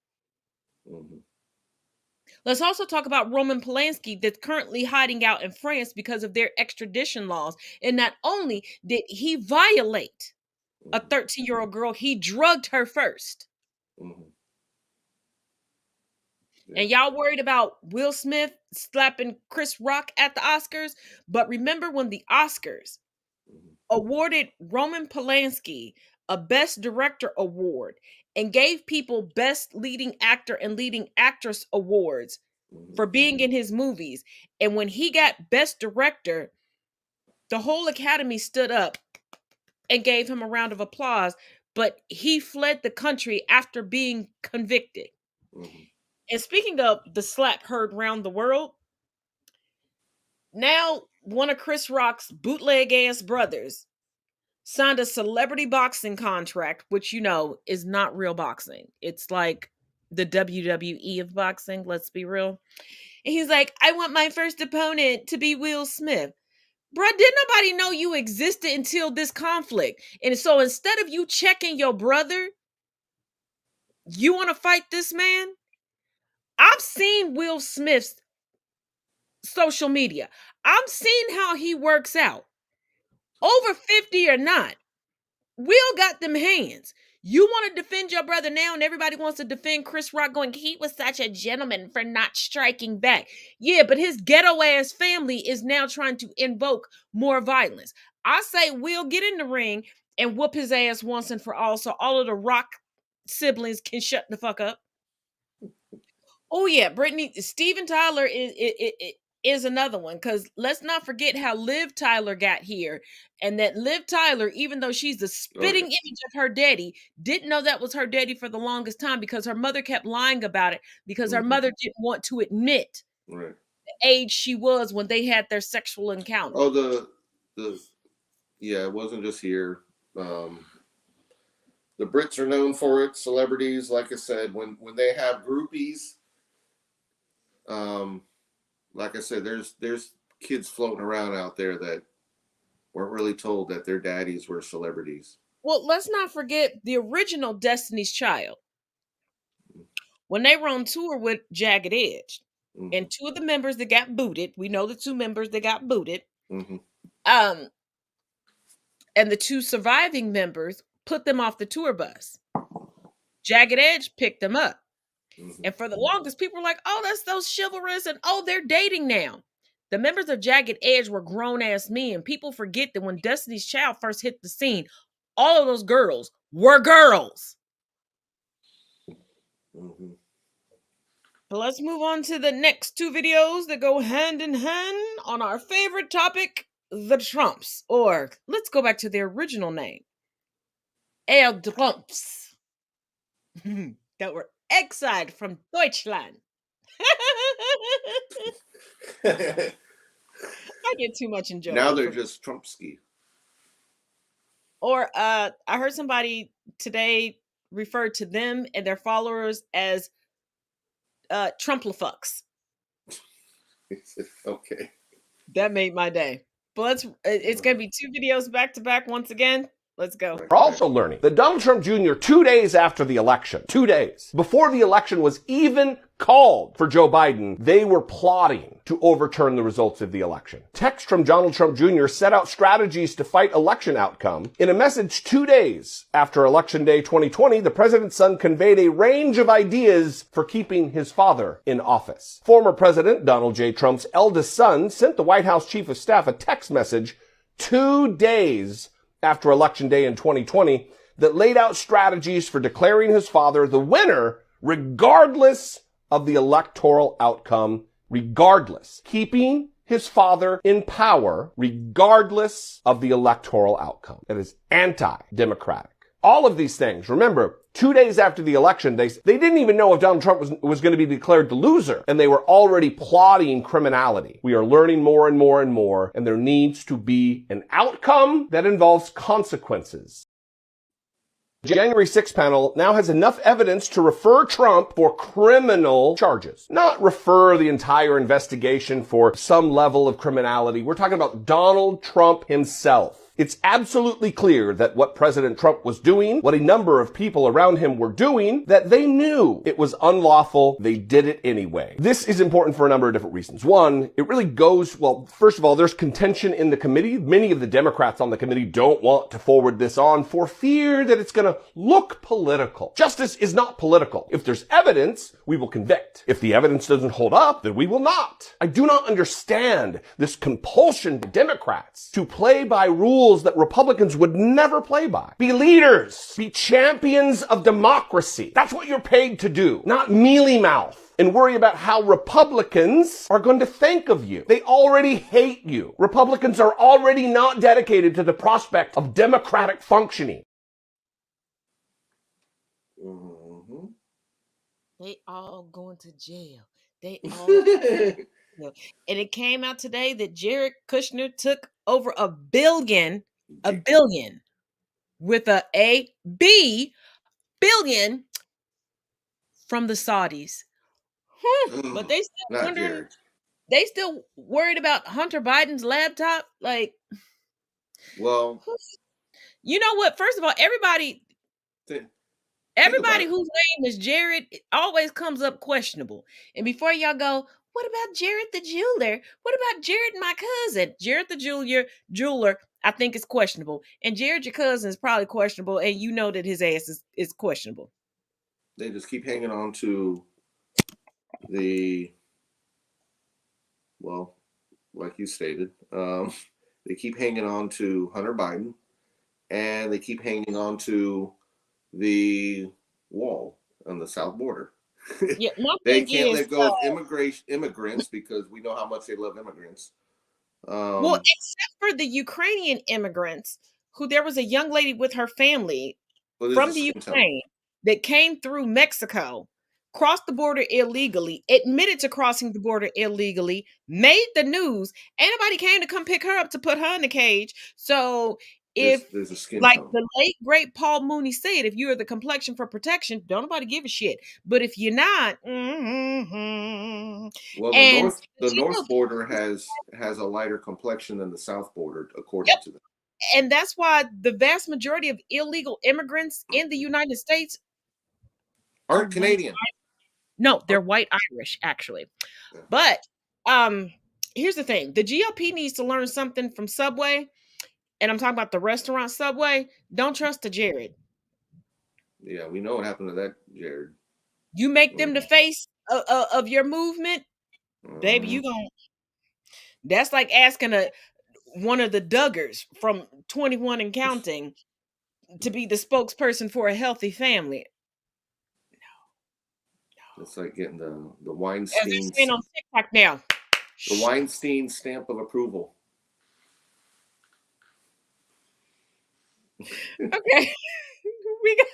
Let's also talk about Roman Polanski that's currently hiding out in France because of their extradition laws. And not only did he violate a 13-year-old girl, he drugged her first. And y'all worried about Will Smith slapping Chris Rock at the Oscars? But remember when the Oscars awarded Roman Polanski a Best Director award and gave people Best Leading Actor and Leading Actress awards for being in his movies. And when he got Best Director, the whole Academy stood up and gave him a round of applause, but he fled the country after being convicted. And speaking of the slap heard round the world, now one of Chris Rock's bootleg ass brothers signed a celebrity boxing contract, which is not real boxing. It's like the WWE of boxing, let's be real. And he's like, I want my first opponent to be Will Smith. Bruh, didn't nobody know you existed until this conflict. And so instead of you checking your brother You want to fight this man? I've seen Will Smith's social media. I'm seeing how he works out. Over 50 or not, Will got them hands. You want to defend your brother now, and everybody wants to defend Chris Rock, going, he was such a gentleman for not striking back. Yeah, but his ghetto ass family is now trying to invoke more violence. I say, Will, get in the ring and whoop his ass once and for all, so all of the Rock siblings can shut the fuck up. Oh yeah, Brittany, Steven Tyler is another one, because let's not forget how Liv Tyler got here, and that Liv Tyler, even though she's the spitting image of her daddy, didn't know that was her daddy for the longest time, because her mother kept lying about it, because her mother didn't want to admit the age she was when they had their sexual encounter. Oh, yeah, it wasn't just here. The Brits are known for it. Celebrities, like I said, when they have groupies, like I said, there's kids floating around out there that weren't really told that their daddies were celebrities. Well, let's not forget the original Destiny's Child. When they were on tour with Jagged Edge, and two of the members that got booted, we know the two members that got booted, and the two surviving members put them off the tour bus. Jagged Edge picked them up. And for the longest, people were like, oh, that's those chivalrous, and oh, they're dating now. The members of Jagged Edge were grown-ass men. People forget that when Destiny's Child first hit the scene, all of those girls were girls. But let's move on to the next two videos that go hand in hand on our favorite topic, the Trumps. Or let's go back to their original name, heir Trumps, that were exiled from Deutschland. I get too much enjoyment. Now they're just Trumpski. Or I heard somebody today refer to them and their followers as Trumplafucks. Okay. That made my day. But it's going to be two videos back to back once again. Let's go. We're also learning that Donald Trump Jr., 2 days after the election, 2 days before the election was even called for Joe Biden, they were plotting to overturn the results of the election. Text from Donald Trump Jr. set out strategies to fight election outcome. In a message 2 days after Election Day 2020, the president's son conveyed a range of ideas for keeping his father in office. Former President Donald J. Trump's eldest son sent the White House chief of staff a text message 2 days after Election Day in 2020 that laid out strategies for declaring his father the winner regardless of the electoral outcome, keeping his father in power regardless of the electoral outcome. That is anti-democratic. All of these things, remember, 2 days after the election, they didn't even know if Donald Trump was going to be declared the loser, and they were already plotting criminality. We are learning more and more and more, and there needs to be an outcome that involves consequences. The January 6th panel now has enough evidence to refer Trump for criminal charges. Not refer the entire investigation for some level of criminality. We're talking about Donald Trump himself. It's absolutely clear that what President Trump was doing, what a number of people around him were doing, that they knew it was unlawful. They did it anyway. This is important for a number of different reasons. One, it really goes, well, first of all, there's contention in the committee. Many of the Democrats on the committee don't want to forward this on for fear that it's going to look political. Justice is not political. If there's evidence, we will convict. If the evidence doesn't hold up, then we will not. I do not understand this compulsion by Democrats to play by rules that Republicans would never play by. Be leaders. Be champions of democracy. That's what you're paid to do. Not mealy mouth and worry about how Republicans are going to think of you. They already hate you. Republicans are already not dedicated to the prospect of democratic functioning. They all going to jail. They all and it came out today that Jared Kushner took over a billion with a B billion from the Saudis. But they still wondering, Jared. they still worried about Hunter Biden's laptop. Like, well, you know what? First of all, everybody Think about Everybody it. whose name is Jared always comes up questionable. And before y'all go, what about Jared the jeweler? What about Jared, my cousin? Jared the jeweler, I think is questionable. And Jared, your cousin, is probably questionable, and you know that his ass is questionable. They just keep hanging on to the, well, like you stated, they keep hanging on to Hunter Biden, and they keep hanging on to the wall on the south border. Yeah, my They thing can't is, let go of immigrants because we know how much they love immigrants. well, except for the Ukrainian immigrants, who there was a young lady with her family But there's a from the skin tone. Ukraine that came through Mexico, crossed the border illegally, admitted to crossing the border illegally, made the news. Ain't nobody came to come pick her up to put her in the cage. So if, There's a skin like tone. the late great Paul Mooney said, if you're the complexion for protection, don't nobody give a shit. But if you're not, Well, and the north border has a lighter complexion than the south border, according yep, to them. and that's why the vast majority of illegal immigrants in the United States are Aren't Canadian. No, they're white Irish, actually. Yeah. But here's the thing: the GOP needs to learn something from Subway, and I'm talking about the restaurant Subway. Don't trust the Jared. Yeah, we know what happened to that, Jared. You make them the face of your movement, baby. You Mhm. gon' That's like asking one of the Duggars from 21 and Counting to be the spokesperson for a healthy family. It's like getting the As they're Weinstein saying on TikTok now. stamp of approval. Okay. we got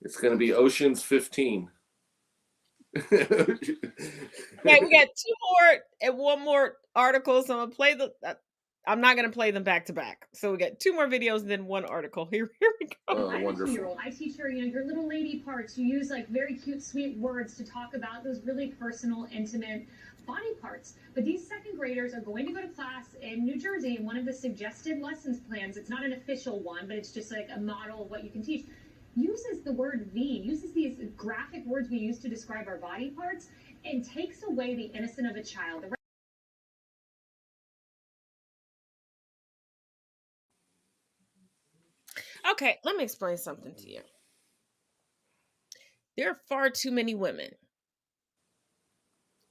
It's going to be Ocean's 15. Okay, we got two more and one more article. So I'm gonna play I'm not gonna play them back to back. So we got two more videos and then one article. Here we go. Oh, I'm a wonderful. 2-year-old. I teach her, your little lady parts. You use like very cute, sweet words to talk about those really personal, intimate body parts. But these second graders are going to go to class in New Jersey, and one of the suggested lessons plans, it's not an official one, but it's just like a model of what you can teach, uses the word V, uses these graphic words we use to describe our body parts, and takes away the innocence of a child. Okay, let me explain something to you. There are far too many women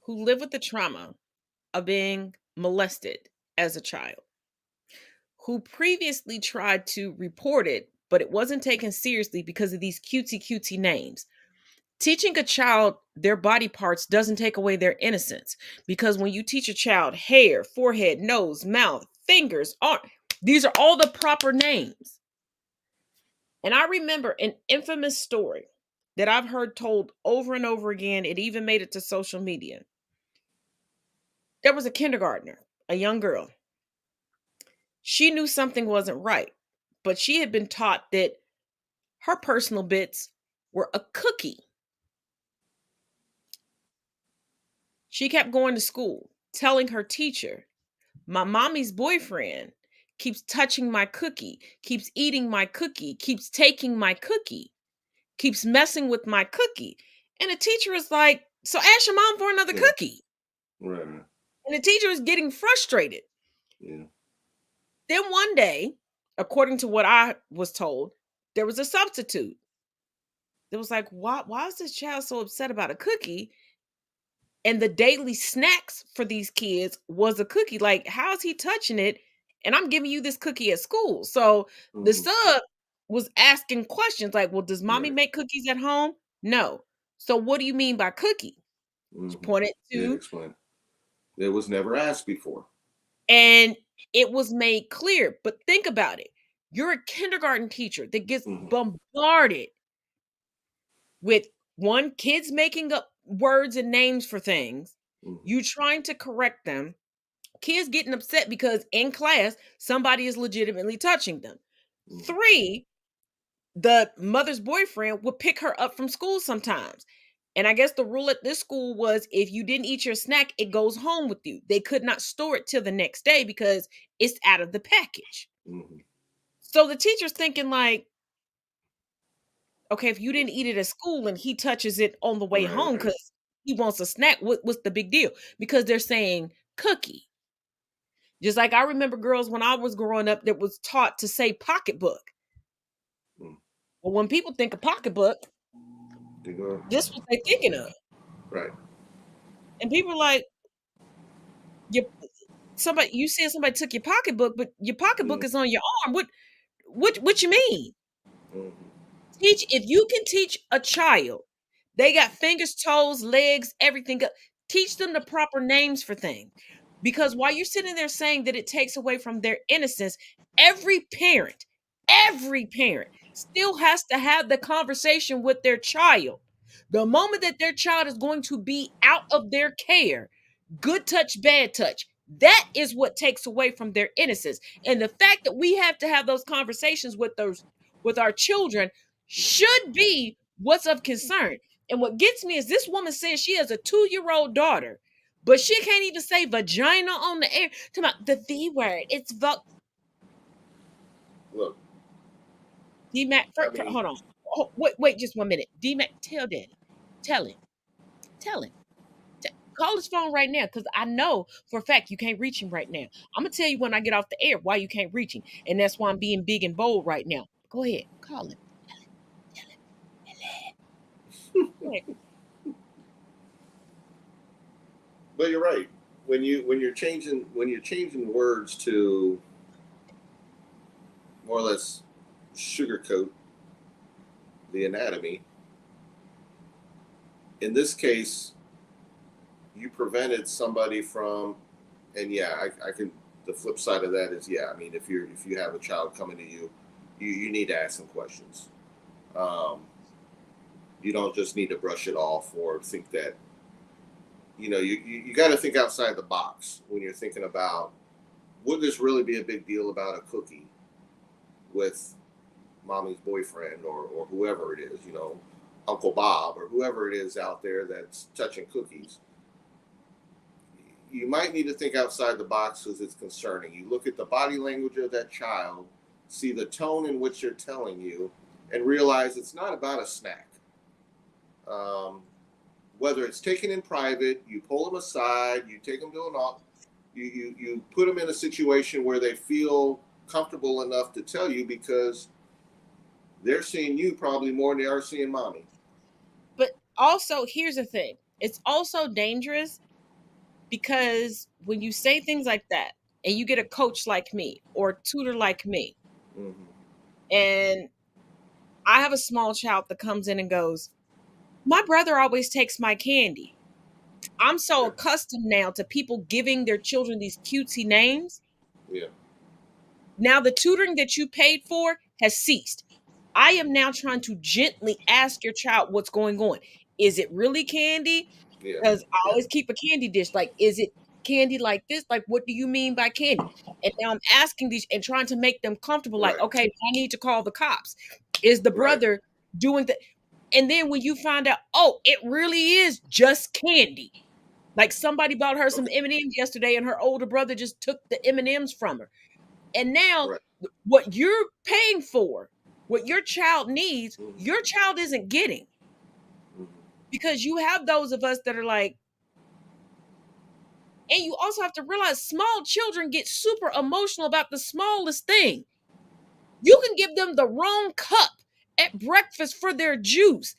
who live with the trauma of being molested as a child, who previously tried to report it, but it wasn't taken seriously because of these cutesy names. Teaching a child their body parts doesn't take away their innocence, because when you teach a child hair, forehead, nose, mouth, fingers, arm, these are all the proper names. And I remember an infamous story that I've heard told over and over again. It even made it to social media. There was a kindergartner, a young girl. She knew something wasn't right, but she had been taught that her personal bits were a cookie. She kept going to school, telling her teacher, my mommy's boyfriend keeps touching my cookie, keeps eating my cookie, keeps taking my cookie, keeps messing with my cookie. And the teacher is like, so ask your mom for another cookie. Right. And the teacher is getting frustrated. Yeah. Then one day, according to what I was told, there was a substitute. It was like, why is this child so upset about a cookie? And the daily snacks for these kids was a cookie. Like, how's he touching it? And I'm giving you this cookie at school. So the sub was asking questions like, well, does mommy make cookies at home? No. So what do you mean by cookie? She pointed to. Explain. It was never asked before. And it was made clear. But think about it. You're a kindergarten teacher that gets bombarded with kids making up words and names for things. You trying to correct them. Kids getting upset because in class, somebody is legitimately touching them. 3, the mother's boyfriend would pick her up from school sometimes. And I guess the rule at this school was if you didn't eat your snack, it goes home with you. They could not store it till the next day because it's out of the package. So the teacher's thinking like, okay, if you didn't eat it at school and he touches it on the way home Right. because he wants a snack, what's the big deal? Because they're saying cookie. Just like I remember girls when I was growing up that was taught to say pocketbook. Mm. Well, when people think of pocketbook, You go. this what they're thinking of. Right. And people are like, you said somebody took your pocketbook, but your pocketbook Mm. is on your arm. What you mean? Mm. Teach if you can teach a child, they got fingers, toes, legs, everything. Teach them the proper names for things. Because while you're sitting there saying that it takes away from their innocence, every every parent still has to have the conversation with their child. The moment that their child is going to be out of their care, good touch, bad touch, that is what takes away from their innocence. And the fact that we have to have those conversations with our children should be what's of concern. And what gets me is this woman says she has a 2-year-old daughter, but she can't even say vagina on the air. Talking about the V word. It's Look, D-Mac. I mean, Hold on. Oh, wait, just 1 minute. D-Mac, tell Daddy. Tell him. Tell him. Call his phone right now because I know for a fact you can't reach him right now. I'm gonna tell you when I get off the air why you can't reach him, and that's why I'm being big and bold right now. Go ahead, call him. Go ahead. but you're right. When you're changing words to more or less sugarcoat the anatomy, in this case, you prevented somebody from, and yeah, I can. The flip side of that is, yeah, I mean, if you have a child coming to you, you need to ask them questions. Um, you don't just need to brush it off or think that, you got to think outside the box when you're thinking about, would this really be a big deal about a cookie with mommy's boyfriend or whoever it is, Uncle Bob or whoever it is out there that's touching cookies. You might need to think outside the box because it's concerning. You look at the body language of that child, see the tone in which they're telling you, and realize it's not about a snack. Whether it's taken in private, you pull them aside, you take them to an office, you put them in a situation where they feel comfortable enough to tell you because they're seeing you probably more than they are seeing mommy. But also, here's the thing: it's also dangerous because when you say things like that, and you get a coach like me or a tutor like me, Mm-hmm. and I have a small child that comes in and goes, "My brother always takes my candy." I'm so Yeah. accustomed now to people giving their children these cutesy names. Yeah. Now the tutoring that you paid for has ceased. I am now trying to gently ask your child what's going on. Is it really candy? Yeah. Because I Yeah. always keep a candy dish. Like, is it candy like this? Like, what do you mean by candy? And now I'm asking these and trying to make them comfortable. Like, Right. okay, I need to call the cops. Is the Right. brother doing that? And then when you find out, oh, it really is just candy. Like somebody bought her some Okay. M&Ms yesterday, and her older brother just took the M&Ms from her. And now, Right. what you're paying for, what your child needs, Mm-hmm. your child isn't getting. Mm-hmm. Because you have those of us that are like, and you also have to realize small children get super emotional about the smallest thing. You can give them the wrong cup at breakfast for their juice,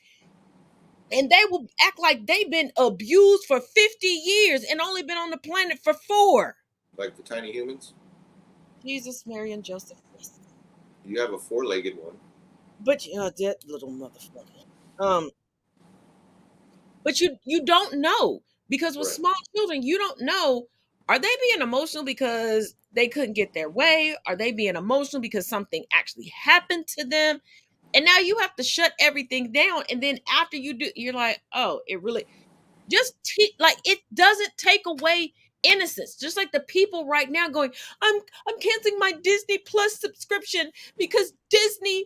and they will act like they've been abused for 50 years and only been on the planet for 4. Like the tiny humans. Jesus, Mary, and Joseph. You have a four-legged one. But that little motherfucker. But you don't know, because with Right. small children, you don't know, are they being emotional because they couldn't get their way? Are they being emotional because something actually happened to them? And now you have to shut everything down. And then after you do, you're like, oh, it really like it doesn't take away innocence. Just like the people right now going, I'm canceling my Disney Plus subscription because Disney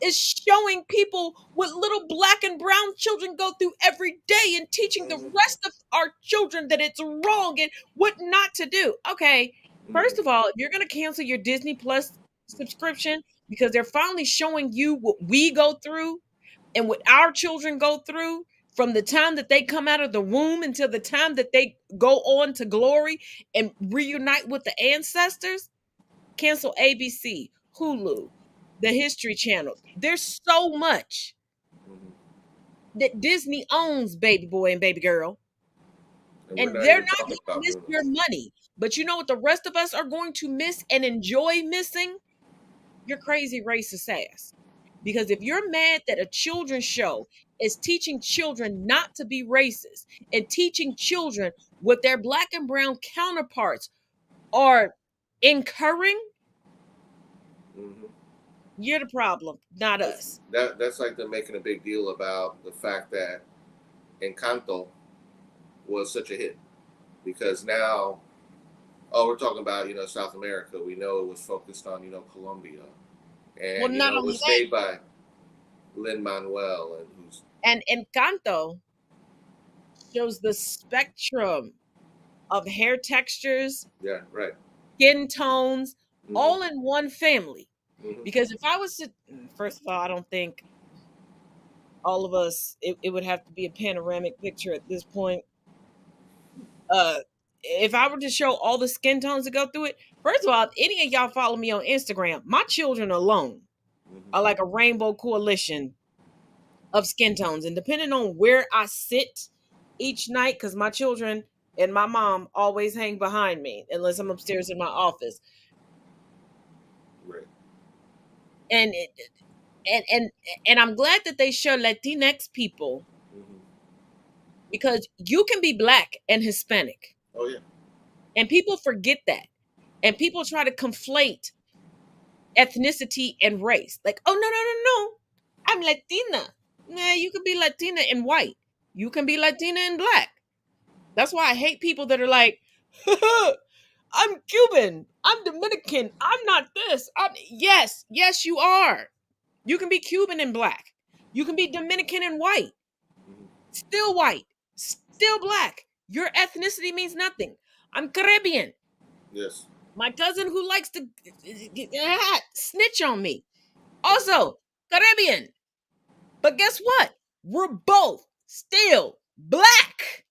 is showing people what little black and brown children go through every day and teaching the Mm-hmm. rest of our children that it's wrong and what not to do. Okay, first Mm-hmm. of all, if you're going to cancel your Disney Plus subscription, because they're finally showing you what we go through and what our children go through from the time that they come out of the womb until the time that they go on to glory and reunite with the ancestors. Cancel ABC, Hulu, the History Channel. There's so much Mhm. that Disney owns, baby boy and baby girl. And we're And not they're even not talking going to about miss doing your this. money. But you know what the rest of us are going to miss and enjoy missing? Your crazy racist ass. Because if you're mad that a children's show is teaching children not to be racist and teaching children what their black and brown counterparts are incurring, Mhm. you're the problem, not us. That's like them making a big deal about the fact that Encanto was such a hit because now, oh, we're talking about South America. We know it was focused on Colombia, Well, and not it only was that, made by Lin Manuel, and who's and Encanto shows the spectrum of hair textures, yeah, right. skin tones, Hmm. all in one family. Hmm. Because if I was to, first of all, I don't think all of us, it would have to be a panoramic picture at this point. Uh, if I were to show all the skin tones that go through it, first of all, if any of y'all follow me on Instagram, my children alone are Hmm. like a rainbow coalition of skin tones. And depending on where I sit each night, because my children and my mom always hang behind me unless I'm upstairs in my office. Right. And it, and I'm glad that they show Latinx people Hmm. because you can be black and Hispanic. Oh yeah. And people forget that. And people try to conflate ethnicity and race. Like, oh, no, no, no, no. I'm Latina. Nah, you can be Latina and white. You can be Latina and black. That's why I hate people that are like, I'm Cuban. I'm Dominican. I'm not this. Yes, yes, you are. You can be Cuban and black. You can be Dominican and white. Hmm. Still white. Still black. Your ethnicity means nothing. I'm Caribbean. Yes. My cousin who likes to snitch on me. Also, Caribbean. But guess what? We're both still black.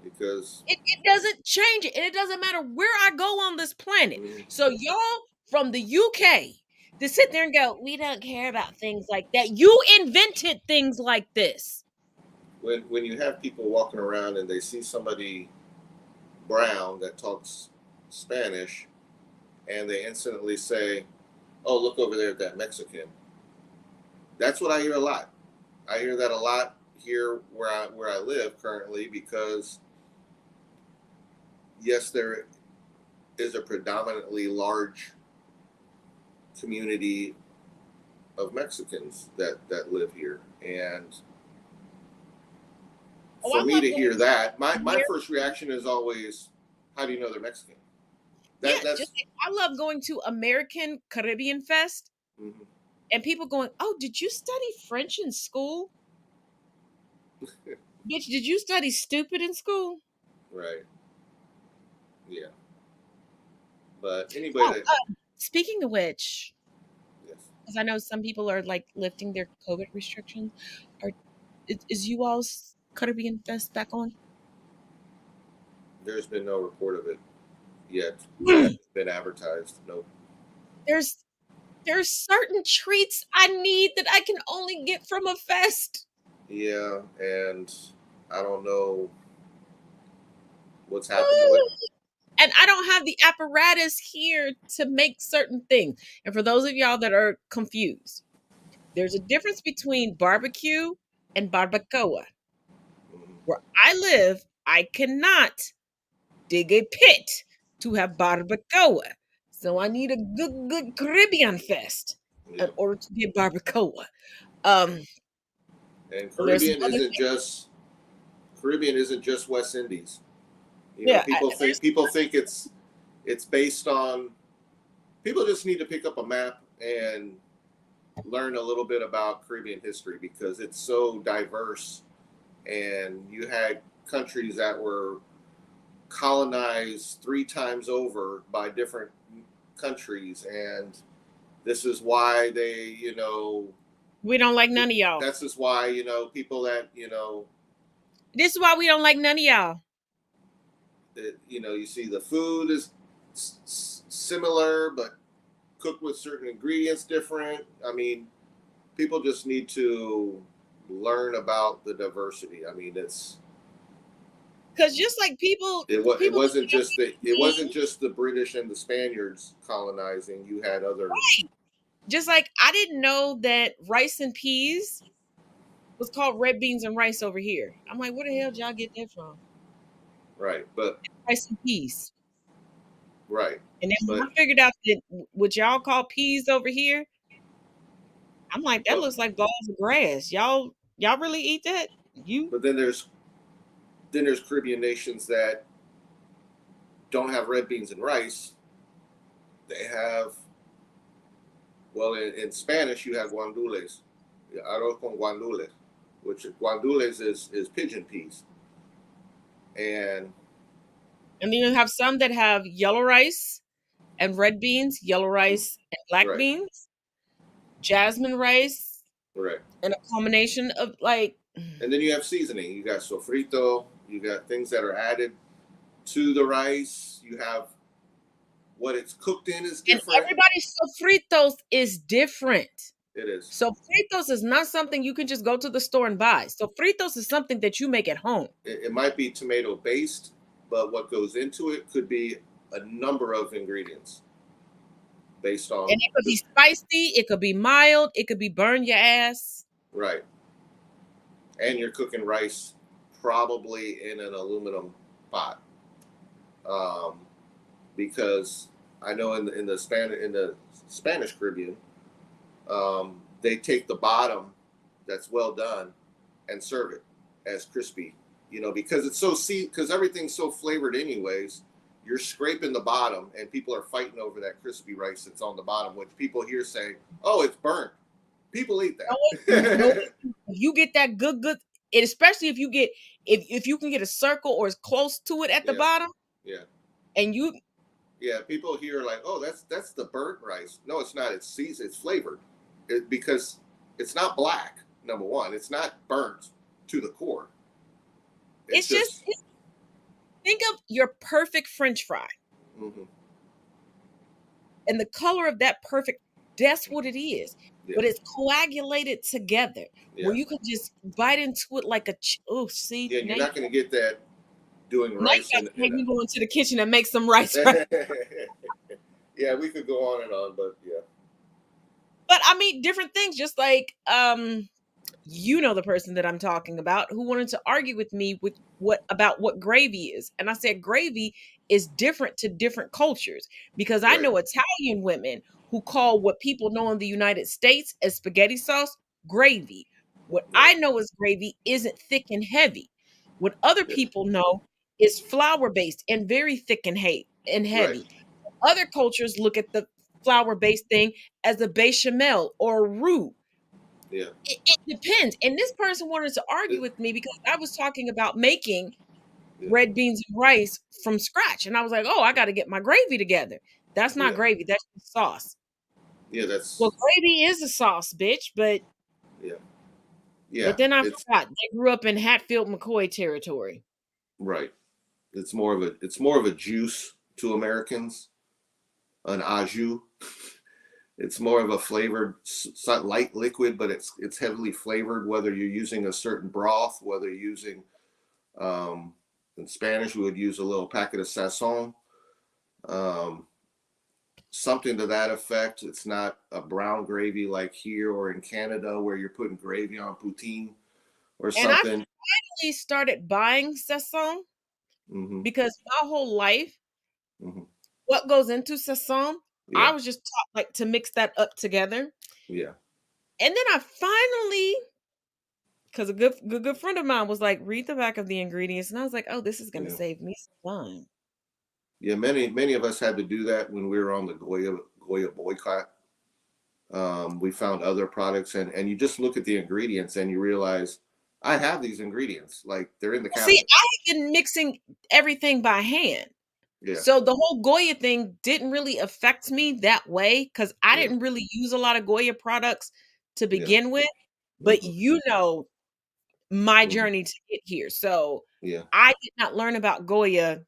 Because It doesn't change it. And it doesn't matter where I go on this planet. mhm, So, y'all from the UK to sit there and go, we don't care about things like that. You invented things like this. when you have people walking around and they see somebody brown that talks Spanish, and they instantly say, "Oh, look over there at that Mexican." That's what I hear a lot. I hear that a lot here where I live currently because yes, there is a predominantly large community of Mexicans that live here, and Oh, I for me love to going hear that, my here. first reaction is always, "How do you know they're Mexican?" Yeah, That's just like I love going to American Caribbean Fest mhm. and people going, oh, did you study French in school? Bitch, did you study stupid in school? Right. Yeah. But anybody Oh, that speaking of which, yes, because I know some people are like lifting their COVID restrictions. Are is you all's Caribbean Fest back on? there's been no report of it yet. It hasn't been advertised. No. There's there's certain treats I need that I can only get from a fest. Yeah, and I don't know what's happening with. And I don't have the apparatus here to make certain things. And for those of y'all that are confused, there's a difference between barbecue and barbacoa. Mhm. Where I live, I cannot dig a pit to have barbacoa. So I need a good Caribbean fest Yeah, in order to get barbacoa. Um, and and there's some other things. Caribbean isn't just West Indies. Yeah, People think it's based on. People just need to pick up a map and learn a little bit about Caribbean history because it's so diverse, and you had countries that were colonized 3 times over by different countries, and This is why they, We don't like none of y'all. That's just why, people that, This is why we don't like none of y'all. that, you see the food is similar, but cooked with certain ingredients different. I mean, people just need to learn about the diversity. I mean, because just like people, it wasn't just the British and the Spaniards colonizing. You had other, right. Just like I didn't know that rice and peas was called red beans and rice over here. I'm like, where the hell did y'all get that from? right, but Rice and peas. right, And then when but I figured out that what y'all call peas over here, I'm like, that looks like balls of grass. Y'all really eat that? but then there's Caribbean nations that don't have red beans and rice. They have, well, in Spanish you have guandules, arroz con guandules, which guandules is pigeon peas, and then you have some that have yellow rice and red beans, yellow rice and black right, beans, jasmine rice, correct, and a combination of like. and then you have seasoning. You got sofrito. You got things that are added to the rice. You have what it's cooked in is And different. everybody's sofritos is different. It is. Sofritos is not something you can just go to the store and buy. Sofritos is something that you make at home. It might be tomato based, but what goes into it could be a number of ingredients based on. And it could be spicy, it could be mild, it could be burn your ass. Right. And you're cooking rice probably in an aluminum pot, because I know in the Spanish Caribbean, they take the bottom that's well done and serve it as crispy. Because it's because everything's so flavored anyways. You're scraping the bottom, and people are fighting over that crispy rice that's on the bottom, which people here say, "Oh, it's burnt." People eat that. You get that good, and especially if you get if you can get a circle or as close to it at the bottom. Yeah. And you. Yeah, people here are like, "Oh, that's the burnt rice." No, it's not. It's seasoned. It's flavored, because it's not black. Number one, it's not burnt to the core. It's just think of your perfect French fry. Mm-hmm. And the color of that perfect, that's what it is. Yeah. But it's coagulated together, where you can just bite into it like a. See. Yeah, you're not going to get that doing rice. Maybe you go into the kitchen and make some rice. Yeah, we could go on and on, but yeah. But I mean, different things, just like the person that I'm talking about, who wanted to argue with me about what gravy is. And I said gravy is different to different cultures, because I know Italian women who call what people know in the United States as spaghetti sauce gravy. What I know as gravy isn't thick and heavy. What other people know is flour-based and very thick and heavy. Right. Other cultures look at the flour-based thing as a bechamel or a roux. Yeah. It depends. And this person wanted to argue with me because I was talking about making red beans and rice from scratch. And I was like, oh, I got to get my gravy together. That's not gravy. That's sauce. Yeah, that's. Well, gravy is a sauce, bitch. But yeah. Yeah. But then I forgot. They grew up in Hatfield McCoy territory. Right. It's more of a juice to Americans, an au jus. It's more of a flavored, light liquid, but it's heavily flavored. Whether you're using a certain broth, whether you're using, in Spanish we would use a little packet of sazon, something to that effect. It's not a brown gravy like here or in Canada where you're putting gravy on poutine or something. And I finally started buying sazon because my whole life, what goes into sazon, I was just taught like to mix that up together. Yeah. And then I finally, because a good friend of mine was like, read the back of the ingredients. And I was like, oh, this is going to save me some time. Yeah, many of us had to do that when we were on the Goya boycott. We found other products, and you just look at the ingredients and you realize, I have these ingredients. Like, they're in the cabinet. See, I have been mixing everything by hand. Yeah. So the whole Goya thing didn't really affect me that way because I Yeah. didn't really use a lot of Goya products to Yeah. begin with. But Mhm. you know my Mhm. journey to get here. So Yeah. I did not learn about Goya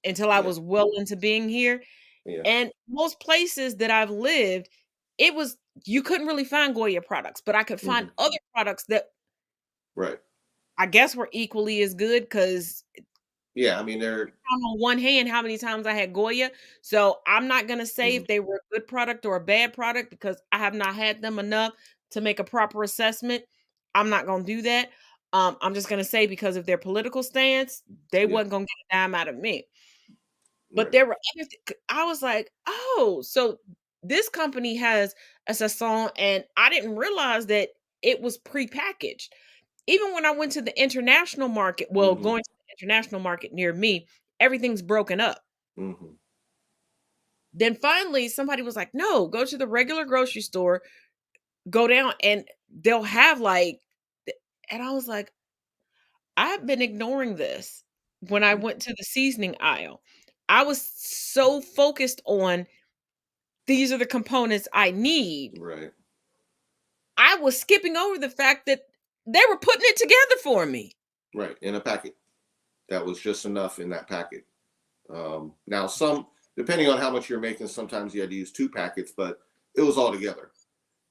until I Yeah. was well into being here. Yeah. And most places that I've lived, it was you couldn't really find Goya products, but I could find Mhm. other products that Right. I guess were equally as good because Yeah. I mean, they're on one hand how many times I had Goya. So I'm not gonna say mhm. if they were a good product or a bad product because I have not had them enough to make a proper assessment. I'm not gonna do that. I'm just gonna say because of their political stance, they Yeah. wasn't gonna get a dime out of me. But Right. there were other I was like, oh, so this company has a sazon, and I didn't realize that it was prepackaged. Even when I went to the international market, well, Mhm. going to the international market near me, everything's broken up. Mhm. Then finally, somebody was like, no, go to the regular grocery store, go down, and they'll have and I was like, I've been ignoring this when I Mhm. went to the seasoning aisle. I was so focused on these are the components I need. Right. I was skipping over the fact that they were putting it together for me. Right. In a packet. That was just enough in that packet. Now, some depending on how much you're making, sometimes you had to use 2 packets, but it was all together.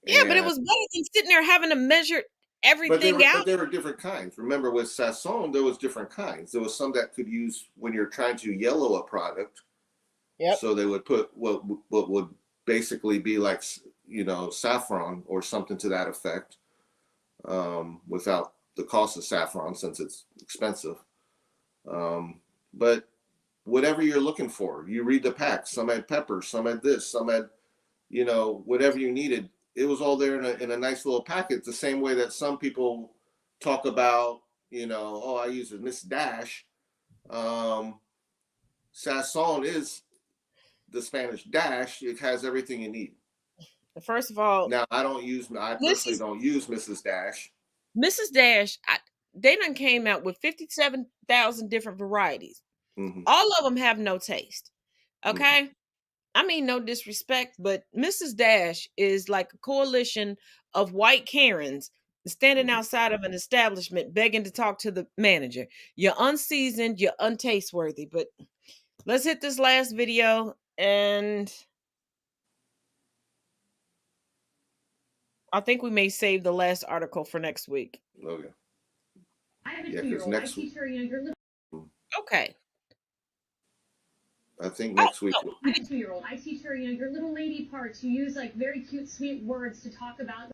Yeah, but it And was better than sitting there having to measure everything but out. there were different kinds. Remember, with Sasson, there was different kinds. There was some that could use when you're trying to yellow a product. Yep. So they would put what would basically be like saffron or something to that effect, without the cost of saffron since it's expensive. But whatever you're looking for, you read the pack. Some had pepper, some had this, some had whatever you needed. It was all there in a nice little packet. The same way that some people talk about, oh, I use a Miss Dash. Um, Sasson is the Spanish Dash. It has everything you need. First of all, Now, I personally Mrs. don't use Mrs. Dash. Mrs. Dash, they done came out with 57,000 different varieties. Hmm. All of them have no taste. Hmm. Okay? I mean, no disrespect, but Mrs. Dash is like a coalition of white Karens standing Hmm. outside of an establishment begging to talk to the manager. You're unseasoned, you're untasteworthy. But let's hit this last video, and I think we may save the last article for next week. Okay. I have a Yeah, because 2-year-old. I next week, teach her, your little. Okay. I think Oh, next week. no. I have a 2-year-old. I teach her, your little lady parts. You use like very cute, sweet words to talk about.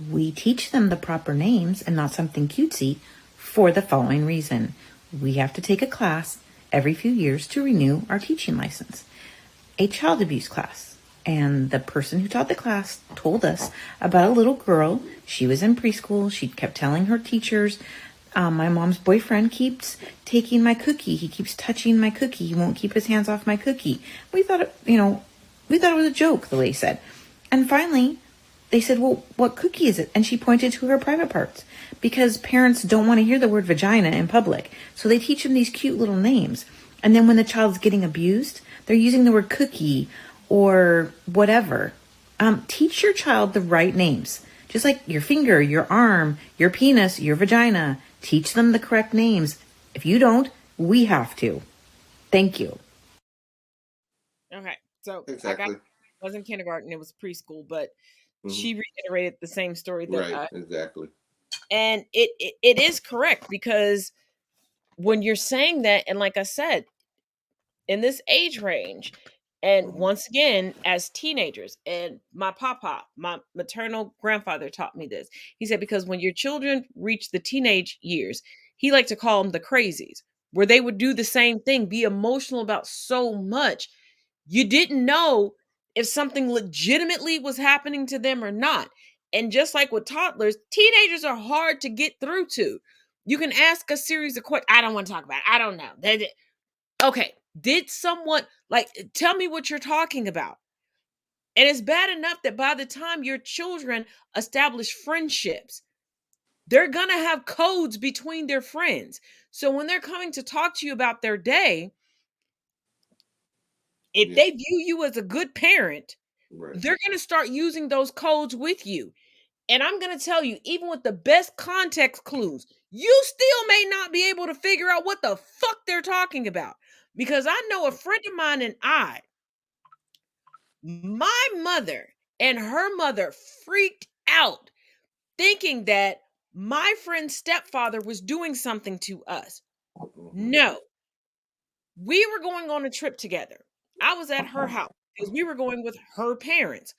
We teach them the proper names and not something cutesy for the following reason. We have to take a class every few years to renew our teaching license, a child abuse class. And the person who taught the class told us about a little girl. She was in preschool. She kept telling her teachers, my mom's boyfriend keeps taking my cookie. He keeps touching my cookie. He won't keep his hands off my cookie. We thought it was a joke, the lady said. And finally, they said, well, what cookie is it? And she pointed to her private parts because parents don't want to hear the word vagina in public. So they teach them these cute little names. And then when the child's getting abused, they're using the word cookie or whatever. Teach your child the right names. Just like your finger, your arm, your penis, your vagina. Teach them the correct names. If you don't, we have to. Thank you. Okay. So Exactly. it wasn't kindergarten, it was preschool, but Hmm. she reiterated the same story that Right. Exactly. and it is correct because when you're saying that, and like I said, in this age range, and Hmm. once again, as teenagers, and my maternal grandfather taught me this. He said, because when your children reach the teenage years, he liked to call them the crazies, where they would do the same thing, be emotional about so much. You didn't know if something legitimately was happening to them or not. And just like with toddlers, teenagers are hard to get through to. You can ask a series of questions. I don't want to talk about it. I don't know. Okay, did someone tell me what you're talking about? And it's bad enough that by the time your children establish friendships, they're going to have codes between their friends. So when they're coming to talk to you about their day, If Yeah. they view you as a good parent, Right. they're going to start using those codes with you. And I'm going to tell you, even with the best context clues, you still may not be able to figure out what the fuck they're talking about. Because I know a friend of mine and my mother and her mother freaked out thinking that my friend's stepfather was doing something to us. No, we were going on a trip together. I was at her house because we were going with her parents.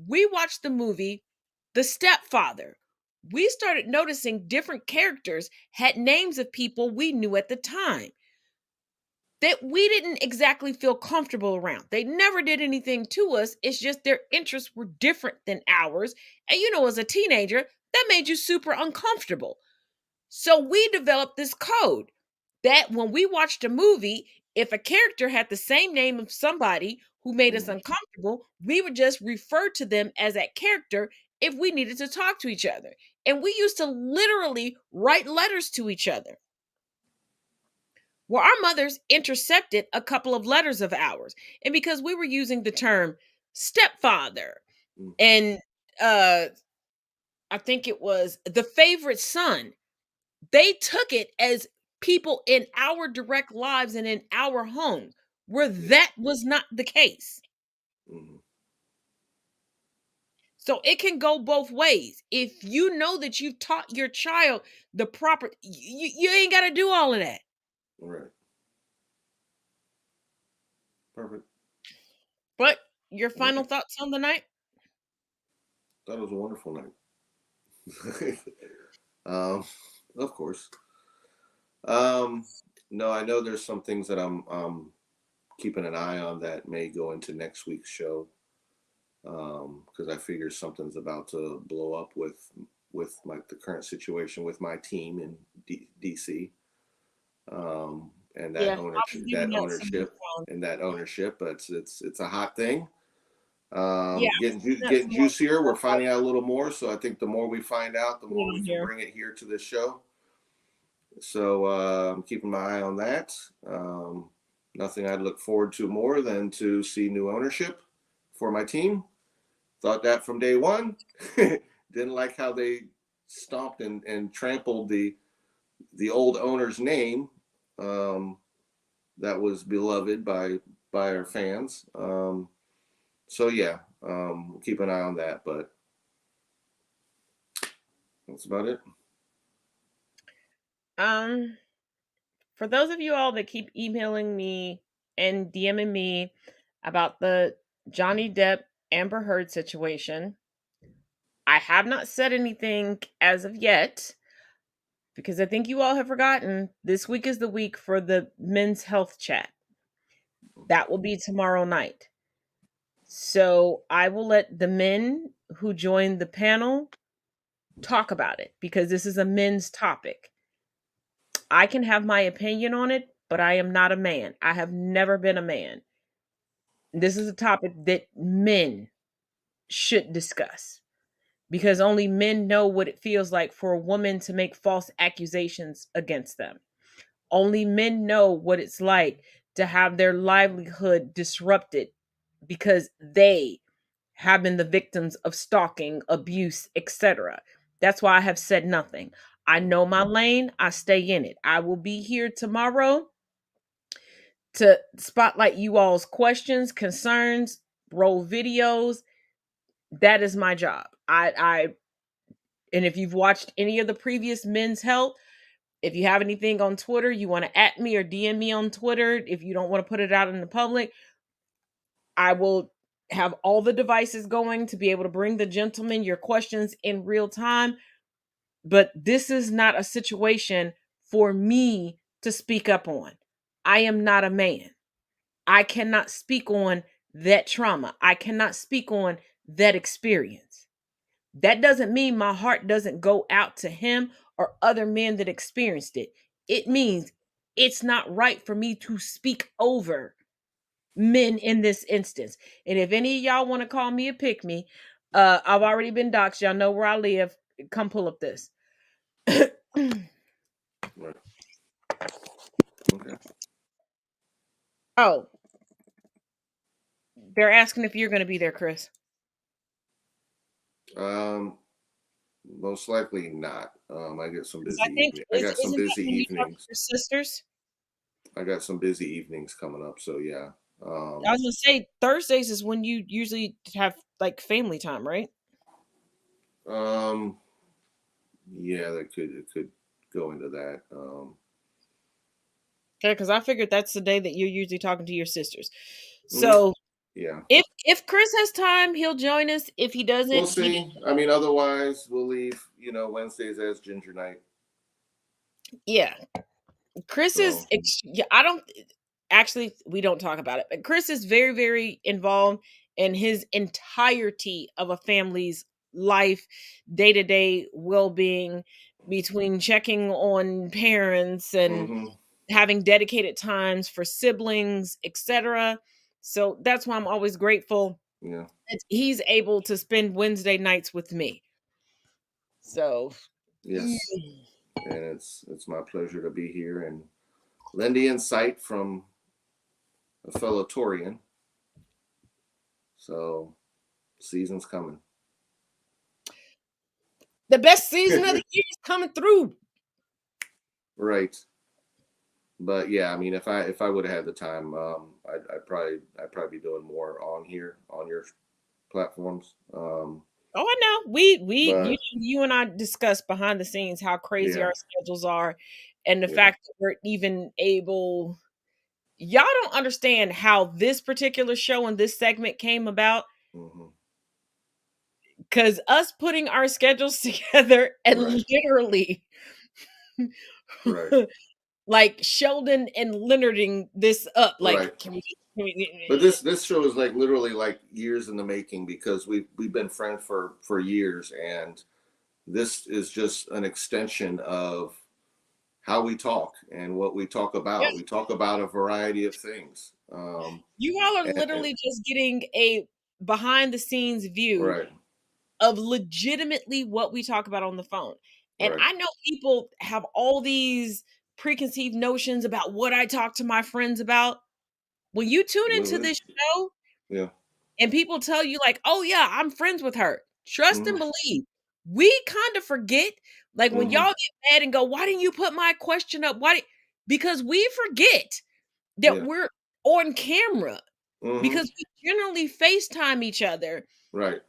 We watched the movie The Stepfather. We started noticing different characters had names of people we knew at the time that we didn't exactly feel comfortable around. They never did anything to us. It's just their interests were different than ours. And as a teenager, that made you super uncomfortable. So we developed this code that when we watched a movie, if a character had the same name of somebody who made us uncomfortable, we would just refer to them as that character if we needed to talk to each other. And we used to literally write letters to each other. Well, our mothers intercepted a couple of letters of ours. And because we were using the term stepfather and I think it was the favorite son, they took it as people in our direct lives and in our home, where that was not the case. So it can go both ways. If you know that you've taught your child the proper, you ain't got to do all of that. Right. Perfect. But your final thoughts on the night? That was a wonderful night. Of course. No, I know there's some things that I'm keeping an eye on that may go into next week's show. Because I figure something's about to blow up with the current situation with my team in DC, and that ownership. But it's a hot thing. Getting juicier. We're finding out a little more. So I think the more we find out, the more we can bring it here to this show. So I'm keeping my eye on that. Nothing I'd look forward to more than to see new ownership for my team. Thought that from day one. Didn't like how they stomped and trampled the old owner's name that was beloved by our fans. So yeah, keep an eye on that, but that's about it. For those of you all that keep emailing me and DMing me about the Johnny Depp Amber Heard situation, I have not said anything as of yet because I think you all have forgotten this week is the week for the men's health chat. That will be tomorrow night. So I will let the men who join the panel talk about it because this is a men's topic. I can have my opinion on it, but I am not a man. I have never been a man. This is a topic that men should discuss because only men know what it feels like for a woman to make false accusations against them. Only men know what it's like to have their livelihood disrupted because they have been the victims of stalking, abuse, etc. That's why I have said nothing. I know my lane, I stay in it. I will be here tomorrow to spotlight you all's questions, concerns, roll videos. That is my job. I and if you've watched any of the previous men's health, if you have anything on Twitter, you want to at me or DM me on Twitter. If you don't want to put it out in the public, I will have all the devices going to be able to bring the gentleman your questions in real time. But this is not a situation for me to speak up on. I am not a man. I cannot speak on that trauma. I cannot speak on that experience. That doesn't mean my heart doesn't go out to him or other men that experienced it. It means it's not right for me to speak over men in this instance. And if any of y'all want to call me a pick me, I've already been doxxed. Y'all know where I live. Come pull up this. Right. Okay. Oh, They're asking if you're going to be there, Chris. Most likely not. I get some busy. I think I got some isn't that busy when you talk to evenings. your sisters? I got some busy evenings coming up. So yeah. I was gonna say Thursdays is when you usually have like family time, right? Yeah, it could go into that. Okay, because I figured that's the day that you're usually talking to your sisters. So yeah, if Chris has time, he'll join us. If he doesn't, we'll see. I mean, otherwise we'll leave. Wednesdays as ginger night. yeah. Chris So yeah, I don't actually we don't talk about it, but Chris is very, very involved in his entirety of a family's life, day-to-day well-being, between checking on parents and having dedicated times for siblings, etc. So that's why I'm always grateful yeah. that he's able to spend Wednesday nights with me. So Yes, and it's my pleasure to be here and lend the insight from a fellow Torian. So, season's coming. the best season of the year is coming through. Right. But yeah, I mean, if I would have had the time, I'd probably be doing more on here on your platforms. Oh, I know. We But you and I discussed behind the scenes how crazy yeah, our schedules are, and the yeah. fact that we're even able. Y'all don't understand how this particular show and this segment came about. Because us putting our schedules together and Right. literally, Right. like Sheldon and Leonarding this up. Like, Right. can we? But this show is like literally like years in the making because we've been friends for years, and this is just an extension of how we talk and what we talk about. Yeah. We talk about a variety of things. You all are And literally just getting a behind the scenes view right, of legitimately what we talk about on the phone. And right. I know people have all these preconceived notions about what I talk to my friends about. When you tune into Well, this show yeah. and people tell you, like, oh, yeah, I'm friends with her, trust and believe. We kind of forget, like, when y'all get mad and go, why didn't you put my question up? Because we forget that Yeah. we're on camera because Mm-hmm. we generally FaceTime each other. Right.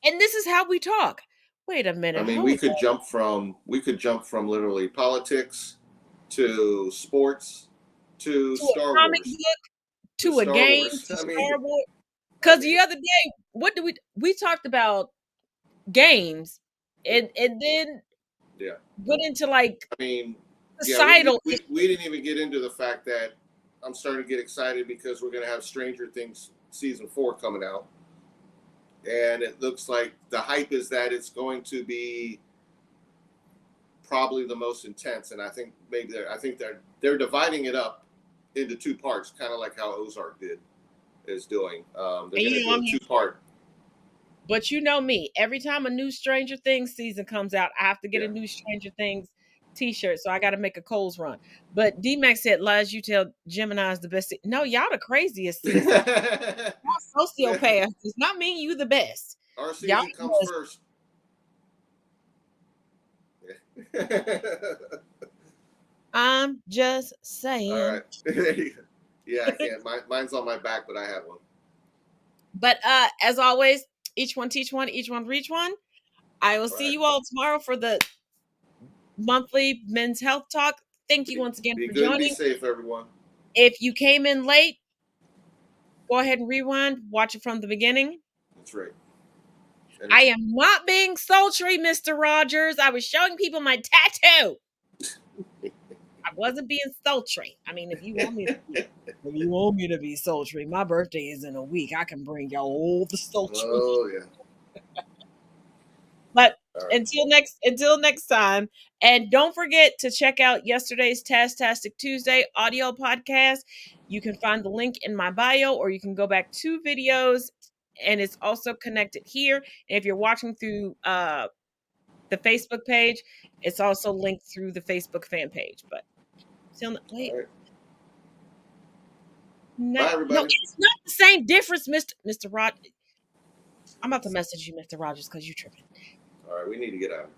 And this is how we talk. Wait a minute. I mean, Hold we could jump from literally politics to sports to to a Star comic Wars book, to to a Star game, Wars. to I mean, Star Wars. Because the other day, what did we talked about games and then yeah. went into like I mean, yeah, societal we didn't even get into the fact that I'm starting to get excited because we're going to have Stranger Things season 4 coming out, and it looks like the hype is that it's going to be probably the most intense. And I think they're dividing it up into 2 parts, kind of like how Ozark is doing. They're going to do a 2-part. But you know me, every time a new Stranger Things season comes out, I have to get a new Stranger Things t-shirt. So I got to make a Kohl's run. But D-Max said, lies you tell Gemini is the best. No, y'all the craziest season. Y'all sociopaths. Does not mean you the best. Our season comes first. I'm just saying. All right. Yeah, I can't. Mine's on my back, but I have one. But as always, each one teach one, each one reach one. I will see you all tomorrow for the monthly men's health talk. Thank you once again for joining. Be safe, everyone. If you came in late, go ahead and rewind, watch it from the beginning. That's right. I am not being sultry, Mr. Rogers. I was showing people my tattoo. I wasn't being sultry. I mean, if you want me to be sultry, my birthday is in a week. I can bring y'all all the sultry. Oh yeah. But until next time, and don't forget to check out yesterday's Tastic Tuesday audio podcast. You can find the link in my bio, or you can go back 2 videos, and it's also connected here. And if you're watching through the Facebook page, it's also linked through the Facebook fan page. But wait. No, Bye, everybody. it's not the same difference, Mr. Rod. I'm about to message you, Mr. Rogers, because you're tripping. All right, we need to get out.